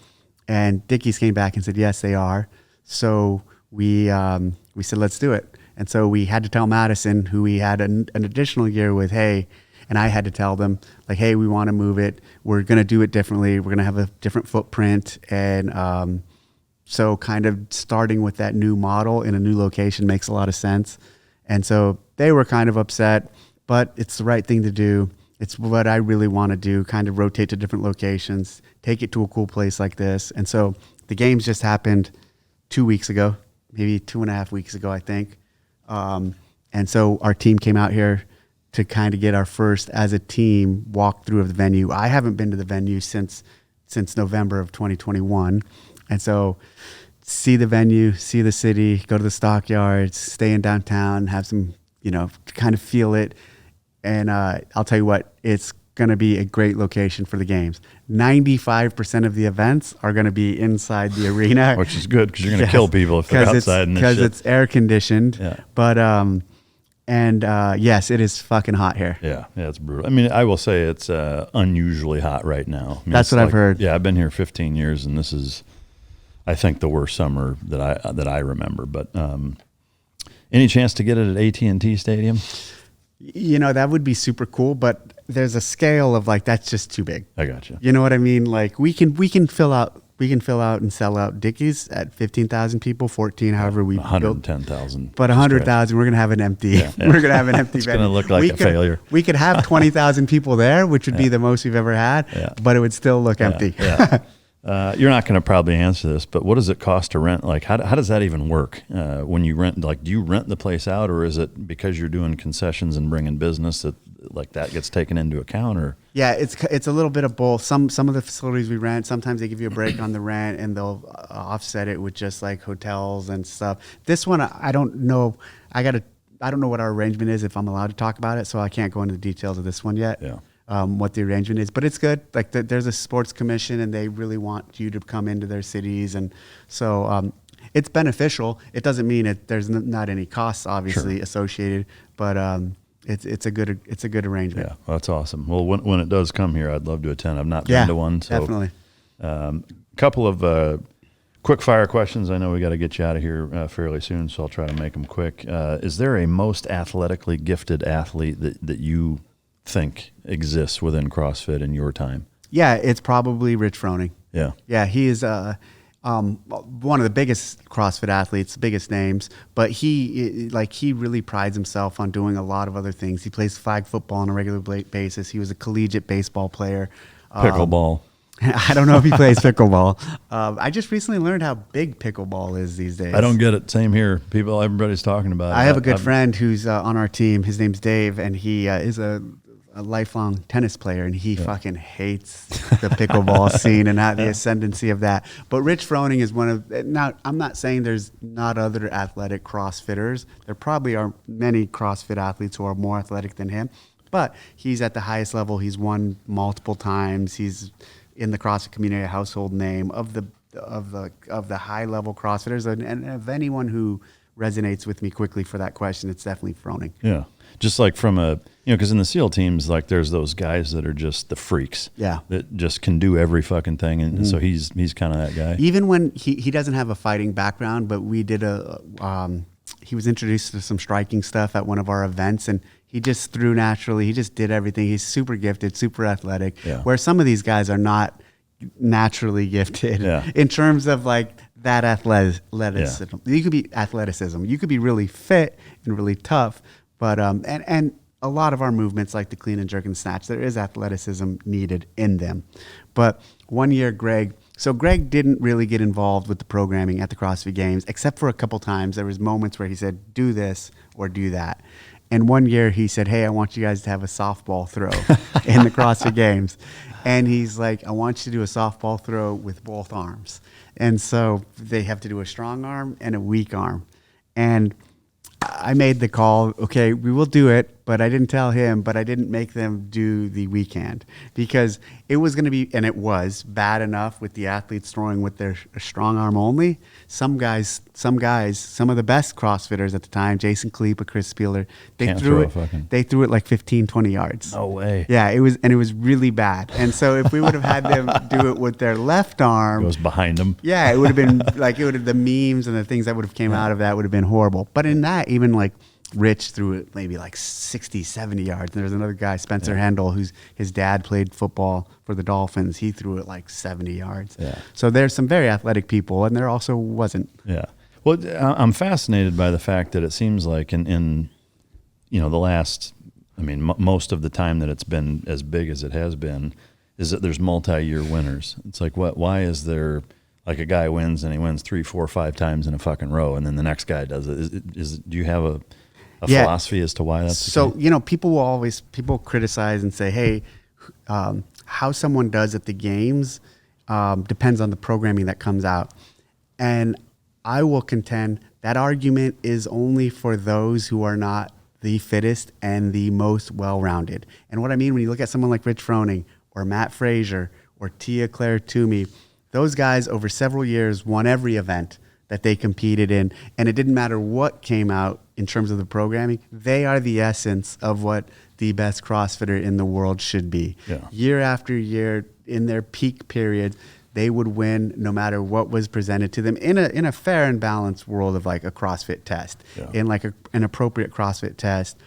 And Dickey's came back and said, yes, they are. So we said, let's do it. And so we had to tell Madison, who we had an additional year with, hey, and I had to tell them, like, hey, we want to move it. We're going to do it differently. We're going to have a different footprint. And so kind of starting with that new model in a new location makes a lot of sense. And so they were kind of upset, but it's the right thing to do. It's what I really want to do, kind of rotate to different locations, take it to a cool place like this. And so the games just happened 2 weeks ago, maybe 2.5 weeks ago, I think. And so our team came out here to kind of get our first, as a team, walkthrough of the venue. I haven't been to the venue since November of 2021. And so see the venue, see the city, go to the stockyards, stay in downtown, have some, kind of feel it. And I'll tell you what, it's going to be a great location for the games. 95% of the events are going to be inside the arena. Which is good, because you're going to kill people if they're outside. Because it's air conditioned. Yeah. But, yes, it is fucking hot here. Yeah, it's brutal. I mean, I will say it's unusually hot right now. I mean, that's what I've heard. Yeah, I've been here 15 years, and this is, I think, the worst summer that I remember. But any chance to get it at AT&T Stadium? That would be super cool, but there's a scale of like, that's just too big. I got you. You know what I mean? Like we can fill out and sell out Dickey's at 15,000 people, 14, however we 110,000. But 100,000, we're going to have an empty. Yeah. We're going to have an empty it's going to look like a failure. We could have 20,000 people there, which would be the most we've ever had, but it would still look empty. Yeah. You're not going to probably answer this, but what does it cost to rent? Like, how does that even work when you rent? Like, do you rent the place out, or is it because you're doing concessions and bringing business that gets taken into account? Or yeah, it's a little bit of both. Some of the facilities we rent, sometimes they give you a break on the rent, and they'll offset it with just like hotels and stuff. This one, I don't know. I don't know what our arrangement is, if I'm allowed to talk about it, so I can't go into the details of this one yet. Yeah. What the arrangement is, but it's good. Like there's a sports commission, and they really want you to come into their cities, and so it's beneficial. It doesn't mean there's not any costs obviously associated, but it's a good arrangement. Yeah, well, that's awesome. Well, when it does come here, I'd love to attend. I've not been to one, so definitely. Couple of quick fire questions. I know we got to get you out of here fairly soon, so I'll try to make them quick. Is there a most athletically gifted athlete that you think exists within CrossFit in your time? Yeah, it's probably Rich Froning. Yeah. Yeah, he is one of the biggest CrossFit athletes, biggest names, but he really prides himself on doing a lot of other things. He plays flag football on a regular basis. He was a collegiate baseball player. Pickleball. I don't know if he plays pickleball. I just recently learned how big pickleball is these days. I don't get it. Same here. Everybody's talking about it. I have a good friend who's on our team. His name's Dave, and he is a lifelong tennis player, and he fucking hates the pickleball scene and the ascendancy of that. But Rich Froning is one of, now I'm not saying there's not other athletic CrossFitters. There probably are many CrossFit athletes who are more athletic than him, but he's at the highest level. He's won multiple times. He's in the CrossFit community, a household name of the high level CrossFitters, and of anyone who resonates with me quickly for that question, it's definitely Froning. Yeah. Just like from because in the SEAL teams, like there's those guys that are just the freaks. Yeah. That just can do every fucking thing. And so he's kind of that guy. Even when he doesn't have a fighting background, but we did he was introduced to some striking stuff at one of our events, and he just threw naturally. He just did everything. He's super gifted, super athletic, where some of these guys are not naturally gifted in terms of like that athleticism. You could be athleticism. You could be really fit and really tough, but and a lot of our movements like the clean and jerk and snatch, there is athleticism needed in them. But one year, Greg didn't really get involved with the programming at the CrossFit Games, except for a couple times. There was moments where he said, do this or do that. And one year he said, hey, I want you guys to have a softball throw in the CrossFit Games. And he's like, I want you to do a softball throw with both arms. And so they have to do a strong arm and a weak arm. And I made the call, okay, we will do it, but I didn't tell him, but I didn't make them do the weak hand because it was going to be, and it was bad enough with the athletes throwing with their strong arm only. Some of the best CrossFitters at the time, Jason Kalipa, Chris Spieler, they threw it like 15, 20 yards. No way. Yeah, it was really bad. And so if we would have had them do it with their left arm, goes behind them. Yeah, it would have been like, the memes and the things that would have came out of that would have been horrible. But in that, even like Rich threw it maybe like 60, 70 yards. And there was another guy, Spencer Hendel, his dad played football for the Dolphins. He threw it like 70 yards. Yeah. So there's some very athletic people, and there also wasn't. Yeah. Well, I'm fascinated by the fact that it seems like in the last, most of the time that it's been as big as it has been, is that there's multi-year winners. It's like, why is there, like a guy wins and he wins 3, 4, 5 times in a fucking row, and then the next guy does it? Do you have a philosophy as to why that's so? The case? People criticize and say, hey, how someone does at the games depends on the programming that comes out, and I will contend that argument is only for those who are not the fittest and the most well-rounded. And what I mean when you look at someone like Rich Froning or Matt Frazier or Tia Claire Toomey, those guys over several years won every event that they competed in, and it didn't matter what came out in terms of the programming. They are the essence of what the best CrossFitter in the world should be. Yeah. Year after year, in their peak periods, they would win no matter what was presented to them in a fair and balanced world of like a CrossFit test. Yeah. In like an appropriate CrossFit test,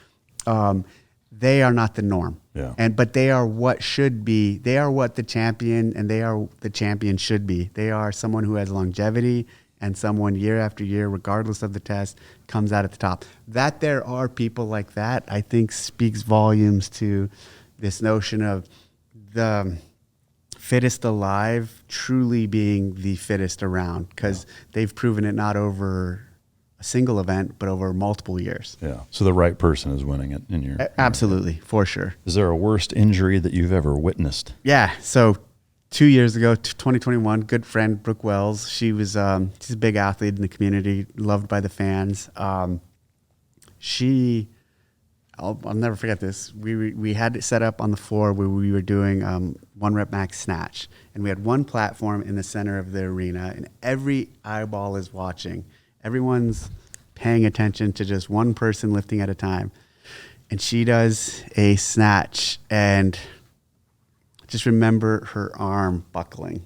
they are not the norm. Yeah. But they are what should be. They are what the champion should be. They are someone who has longevity and someone year after year, regardless of the test, comes out at the top. That there are people like that, I think speaks volumes to this notion of the fittest alive truly being the fittest around, because they've proven it not over a single event, but over multiple years. Yeah. So the right person is winning it in your... Absolutely, for sure. Is there a worst injury that you've ever witnessed? Yeah. So 2 years ago, 2021, good friend, Brooke Wells, she's a big athlete in the community, loved by the fans. I'll never forget this. We had it set up on the floor where we were doing 1 rep max snatch, and we had one platform in the center of the arena, and every eyeball is watching. Everyone's paying attention to just one person lifting at a time, and she does a snatch, and just remember her arm buckling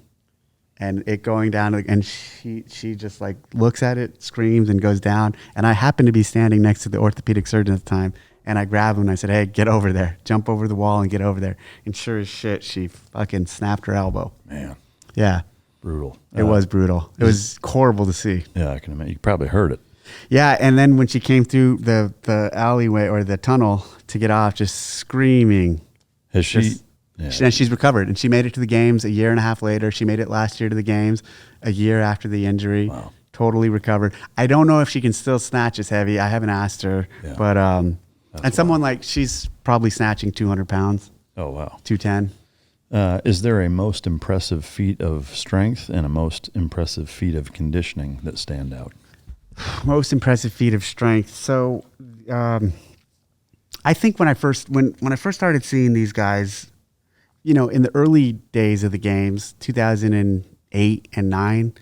and it going down, and she just like looks at it, screams, and goes down. And I happened to be standing next to the orthopedic surgeon at the time. And I grabbed him and I said, hey, get over there. Jump over the wall and get over there. And sure as shit, she fucking snapped her elbow. Man. Yeah. Brutal. It was brutal. It was horrible to see. Yeah, I can imagine. You probably heard it. Yeah, and then when she came through the alleyway or the tunnel to get off, just screaming. Has she? And she's recovered, and she made it to the games a year and a half later. She made it last year to the games, a year after the injury. Wow. Totally recovered. I don't know if she can still snatch as heavy. I haven't asked her, but and someone like she's probably snatching 200 pounds. Oh wow, 210. Is there a most impressive feat of strength and a most impressive feat of conditioning that stand out? Most impressive feat of strength. So, I think when I first started seeing these guys, in the early days of the games, 2008 and 9,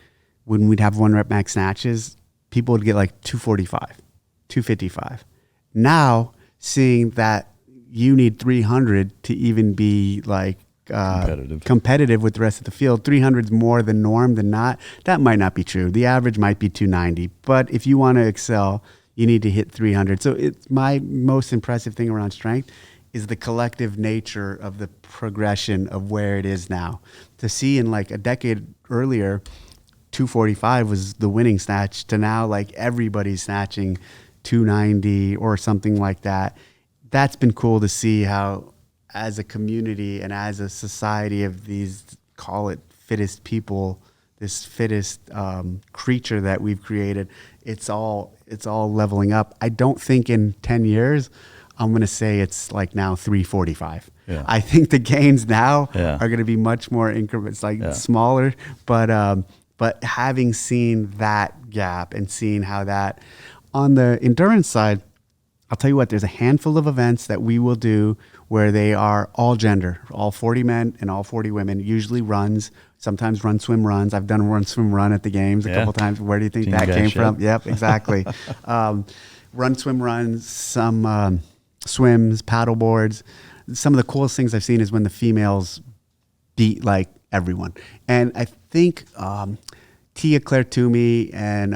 when we'd have 1 rep max snatches, people would get like 245, 255. Now, seeing that you need 300 to even be like competitive with the rest of the field. 300 is more the norm than not. That might not be true. The average might be 290. But if you want to excel, you need to hit 300. So it's my most impressive thing around strength is the collective nature of the progression of where it is now. To see in like a decade earlier, 245 was the winning snatch, to now like everybody's snatching 290 or something like that. That's been cool to see how, as a community and as a society of these, call it fittest people, this fittest creature that we've created, it's all leveling up. I don't think in 10 years, I'm going to say it's like now 345. Yeah. I think the gains now are going to be much more increments, like smaller, but having seen that gap and seeing how that, on the endurance side, I'll tell you what, there's a handful of events that we will do where they are all gender, all 40 men and all 40 women, usually runs, sometimes run, swim, runs. I've done run, swim, run at the games a couple times. Where do you think that came from? Yep, exactly. Run, swim, runs, some swims, paddle boards. Some of the coolest things I've seen is when the females beat like everyone. And I think Tia Claire Toomey and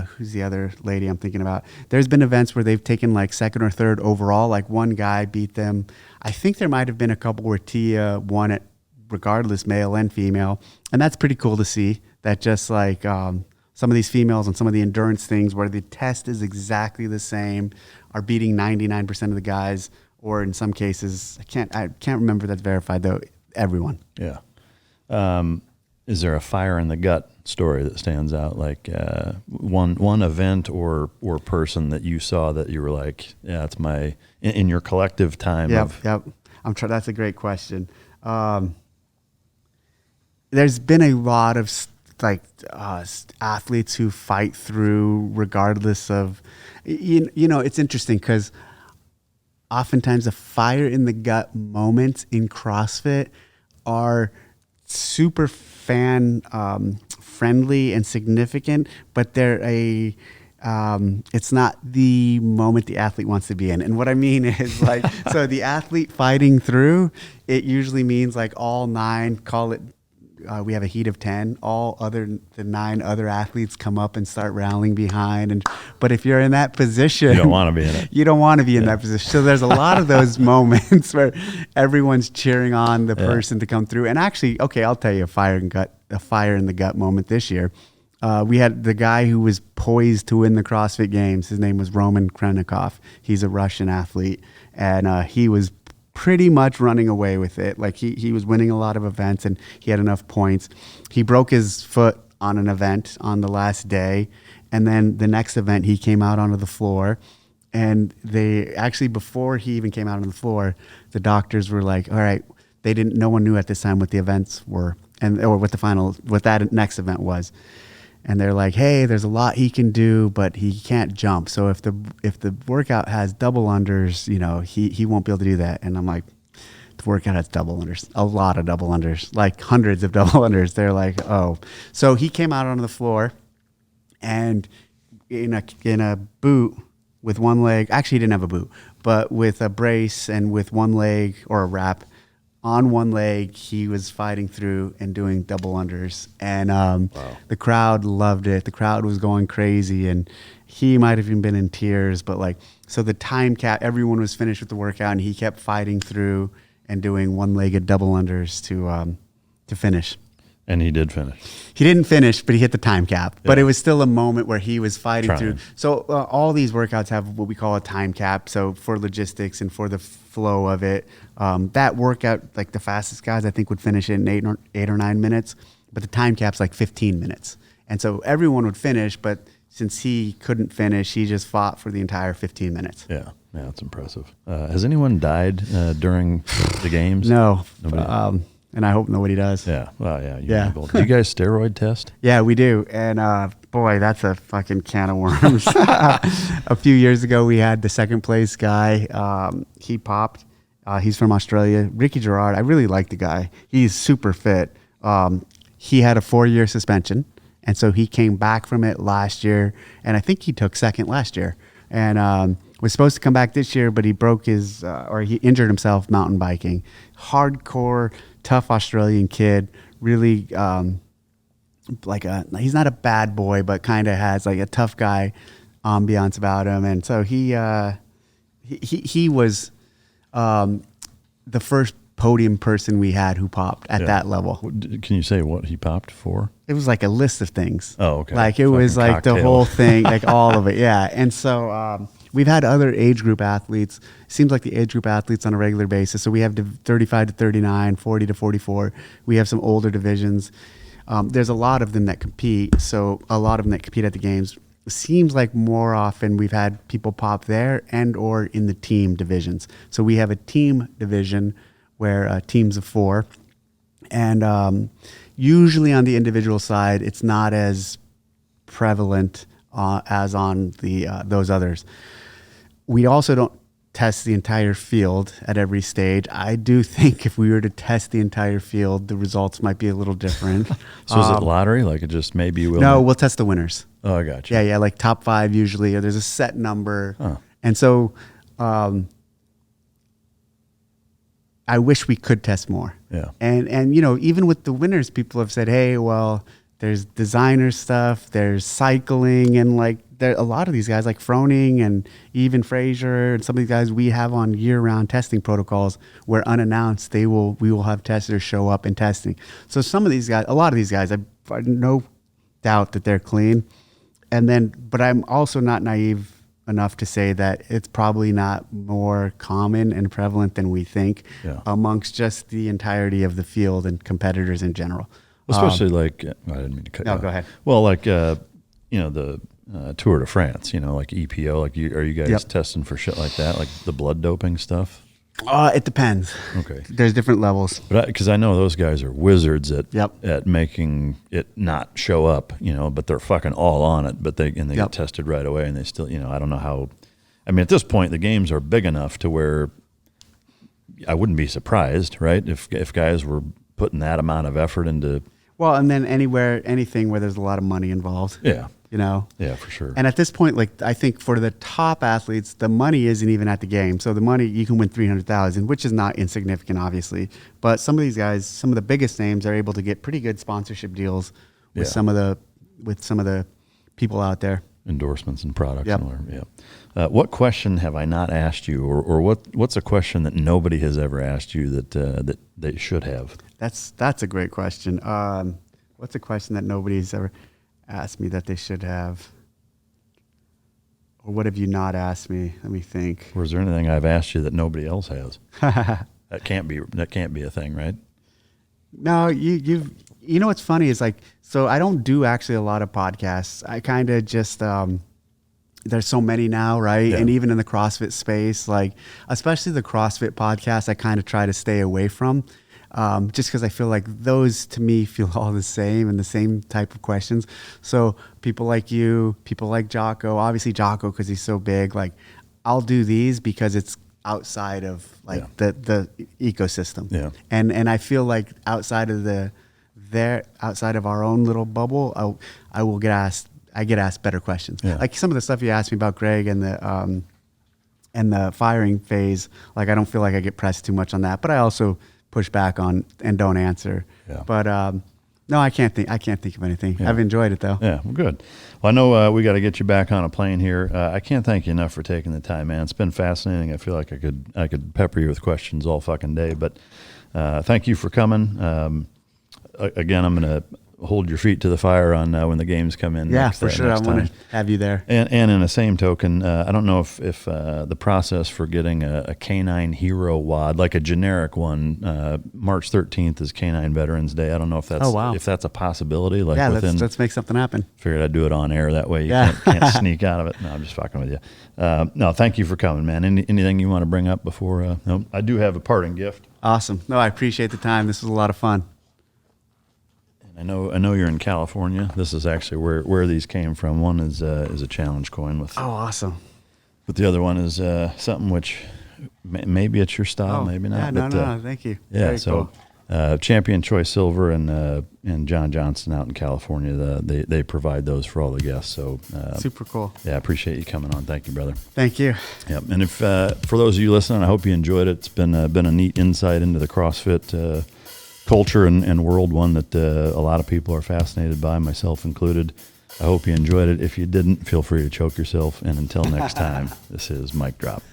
who's the other lady I'm thinking about? There's been events where they've taken like second or third overall. Like one guy beat them. I think there might have been a couple where Tia won it regardless, male and female. And that's pretty cool to see that just like some of these females on some of the endurance things where the test is exactly the same are beating 99% of the guys, or in some cases, I can't remember if that's verified though, everyone. Yeah. Is there a fire in the gut story that stands out? Like one event or person that you saw that you were like, yeah, it's my, in your collective time. Yep. That's a great question. There's been a lot of athletes who fight through regardless of, it's interesting because oftentimes the fire in the gut moments in CrossFit are super fan friendly and significant, but they're it's not the moment the athlete wants to be in. And what I mean is like, so the athlete fighting through, it usually means like all 9, call it, we have a heat of 10, the 9 other athletes come up and start rallying behind. But if you're in that position, you don't want to be in it. You don't want to be in that position. So there's a lot of those moments where everyone's cheering on the person to come through. And actually, okay, I'll tell you a fire in the gut moment this year. We had the guy who was poised to win the CrossFit Games. His name was Roman Krenikov. He's a Russian athlete, and he was pretty much running away with it. Like he was winning a lot of events and he had enough points. He broke his foot on an event on the last day. And then the next event, he came out onto the floor, and they actually, before he even came out on the floor, the doctors were like, all right, no one knew at this time what the events were or what that next event was. And they're like, hey, there's a lot he can do, but he can't jump. So if the workout has double unders, he won't be able to do that. And I'm like, the workout has double unders, a lot of double unders, like hundreds of double unders. They're like, oh. So he came out onto the floor, and in a boot with one leg, actually he didn't have a boot, but with a brace and with one leg or a wrap on one leg, he was fighting through and doing double unders. And the crowd loved it. The crowd was going crazy. And he might have even been in tears. But like, so the time cap, everyone was finished with the workout, and he kept fighting through and doing one-legged double unders to finish. And he did finish. He didn't finish, but he hit the time cap. But it was still a moment where he was fighting through. So all these workouts have what we call a time cap. So for logistics and for the flow of it, that workout, like the fastest guys, I think would finish in 8 or 9 minutes. But the time cap's like 15 minutes. And so everyone would finish, but since he couldn't finish, he just fought for the entire 15 minutes. Yeah, that's impressive. Has anyone died during the games? No. Nobody? And I hope nobody does. Yeah. Well, yeah. Do you guys steroid test? Yeah, we do. And boy, that's a fucking can of worms. A few years ago, we had the second place guy. He popped. He's from Australia. Ricky Gerard. I really like the guy. He's super fit. He had a 4-year suspension. And so he came back from it last year. And I think he took second last year. And was supposed to come back this year, but he broke his, or he injured himself mountain biking. Hardcore, tough Australian kid, really he's not a bad boy, but kind of has like a tough guy ambiance about him. And so he was the first podium person we had who popped at that level. Can you say what he popped for? It was like a list of things. Oh, okay. Like it was like cocktail. the whole thing, like all of it. Yeah. And so we've had other age group athletes. Seems like the age group athletes on a regular basis. So we have 35 to 39, 40 to 44. We have some older divisions. There's a lot of them that compete. So a lot of them that compete at the games. Seems like more often we've had people pop there and or in the team divisions. So we have a team division where teams of 4. And usually on the individual side, it's not as prevalent as on the those others. We also don't test the entire field at every stage. I do think if we were to test the entire field, the results might be a little different. So is it lottery? Like it just maybe will? No, we'll test the winners. Oh, I got you. Yeah, like top 5 usually. Or there's a set number. Huh. And so I wish we could test more. Yeah. And you know, even with the winners, people have said, hey, well, there's designer stuff, there's cycling, and like there a lot of these guys like Froning and even Fraser and some of these guys we have on year-round testing protocols where unannounced we will have testers show up and testing. So some of these guys, a lot of these guys, I no doubt that they're clean. And then, but I'm also not naive enough to say that it's probably not more common and prevalent than we think amongst just the entirety of the field and competitors in general. Especially like, I didn't mean to cut you off. Go ahead. Well, like, the Tour de France, like EPO, like are you guys testing for shit like that? Like the blood doping stuff? It depends. Okay. There's different levels. But because I know those guys are wizards Yep. at making it not show up, but they're fucking all on it, but they get tested right away, and they still, I don't know how. I mean, at this point, the games are big enough to where I wouldn't be surprised, right? If guys were putting that amount of effort into. Well, and then anything where there's a lot of money involved. Yeah. Yeah, for sure. And at this point, like I think for the top athletes, the money isn't even at the game. So the money, you can win $300,000, which is not insignificant, obviously. But some of these guys, some of the biggest names, are able to get pretty good sponsorship deals with some of the people out there. Endorsements and products. Yep. What question have I not asked you, or what's a question that nobody has ever asked you that they should have? That's a great question. What's a question that nobody's ever asked me that they should have? Or what have you not asked me? Let me think. Or is there anything I've asked you that nobody else has? That can't be a thing, right? No, you know what's funny is like, so I don't do actually a lot of podcasts. I kind of just there's so many now, right? Yeah. And even in the CrossFit space, like especially the CrossFit podcast, I kind of try to stay away from. Just because I feel like those to me feel all the same and the same type of questions. So people like you, people like Jocko, obviously Jocko because he's so big. Like I'll do these because it's outside of like the ecosystem. Yeah. And I feel like outside of our own little bubble, I get asked better questions. Yeah. Like some of the stuff you asked me about Greg and the firing phase. Like I don't feel like I get pressed too much on that, but I also push back on and don't answer. Yeah. But no, I can't think of anything. Yeah. I've enjoyed it though. Yeah, well, good. Well, I know we got to get you back on a plane here. I can't thank you enough for taking the time, man. It's been fascinating. I feel like I could pepper you with questions all fucking day, but thank you for coming. Again, I'm going to hold your feet to the fire on when the games come in. Yeah, for sure. I want time. to have you there. And in the same token, I don't know if the process for getting a Canine Hero WOD, like a generic one, March 13th is Canine Veterans Day. I don't know if that's if that's a possibility. Like yeah, let's make something happen. Figured I'd do it on air. That way you can't sneak out of it. No, I'm just fucking with you. No, thank you for coming, man. Anything you want to bring up before? No, I do have a parting gift. Awesome. No, I appreciate the time. This was a lot of fun. I know you're in California. This is actually where these came from. One is a challenge coin with. Oh, awesome. But the other one is something which maybe it's your style, maybe not. Yeah, but, no, thank you. Yeah, Very so cool. Champion Choice Silver and John Johnston out in California, they provide those for all the guests. So Super cool. Yeah, I appreciate you coming on. Thank you, brother. Thank you. Yep. And if for those of you listening, I hope you enjoyed it. It's been a neat insight into the CrossFit culture and world, one that a lot of people are fascinated by, myself included. I hope you enjoyed it. If you didn't, feel free to choke yourself. And until next time, this is Mike Drop.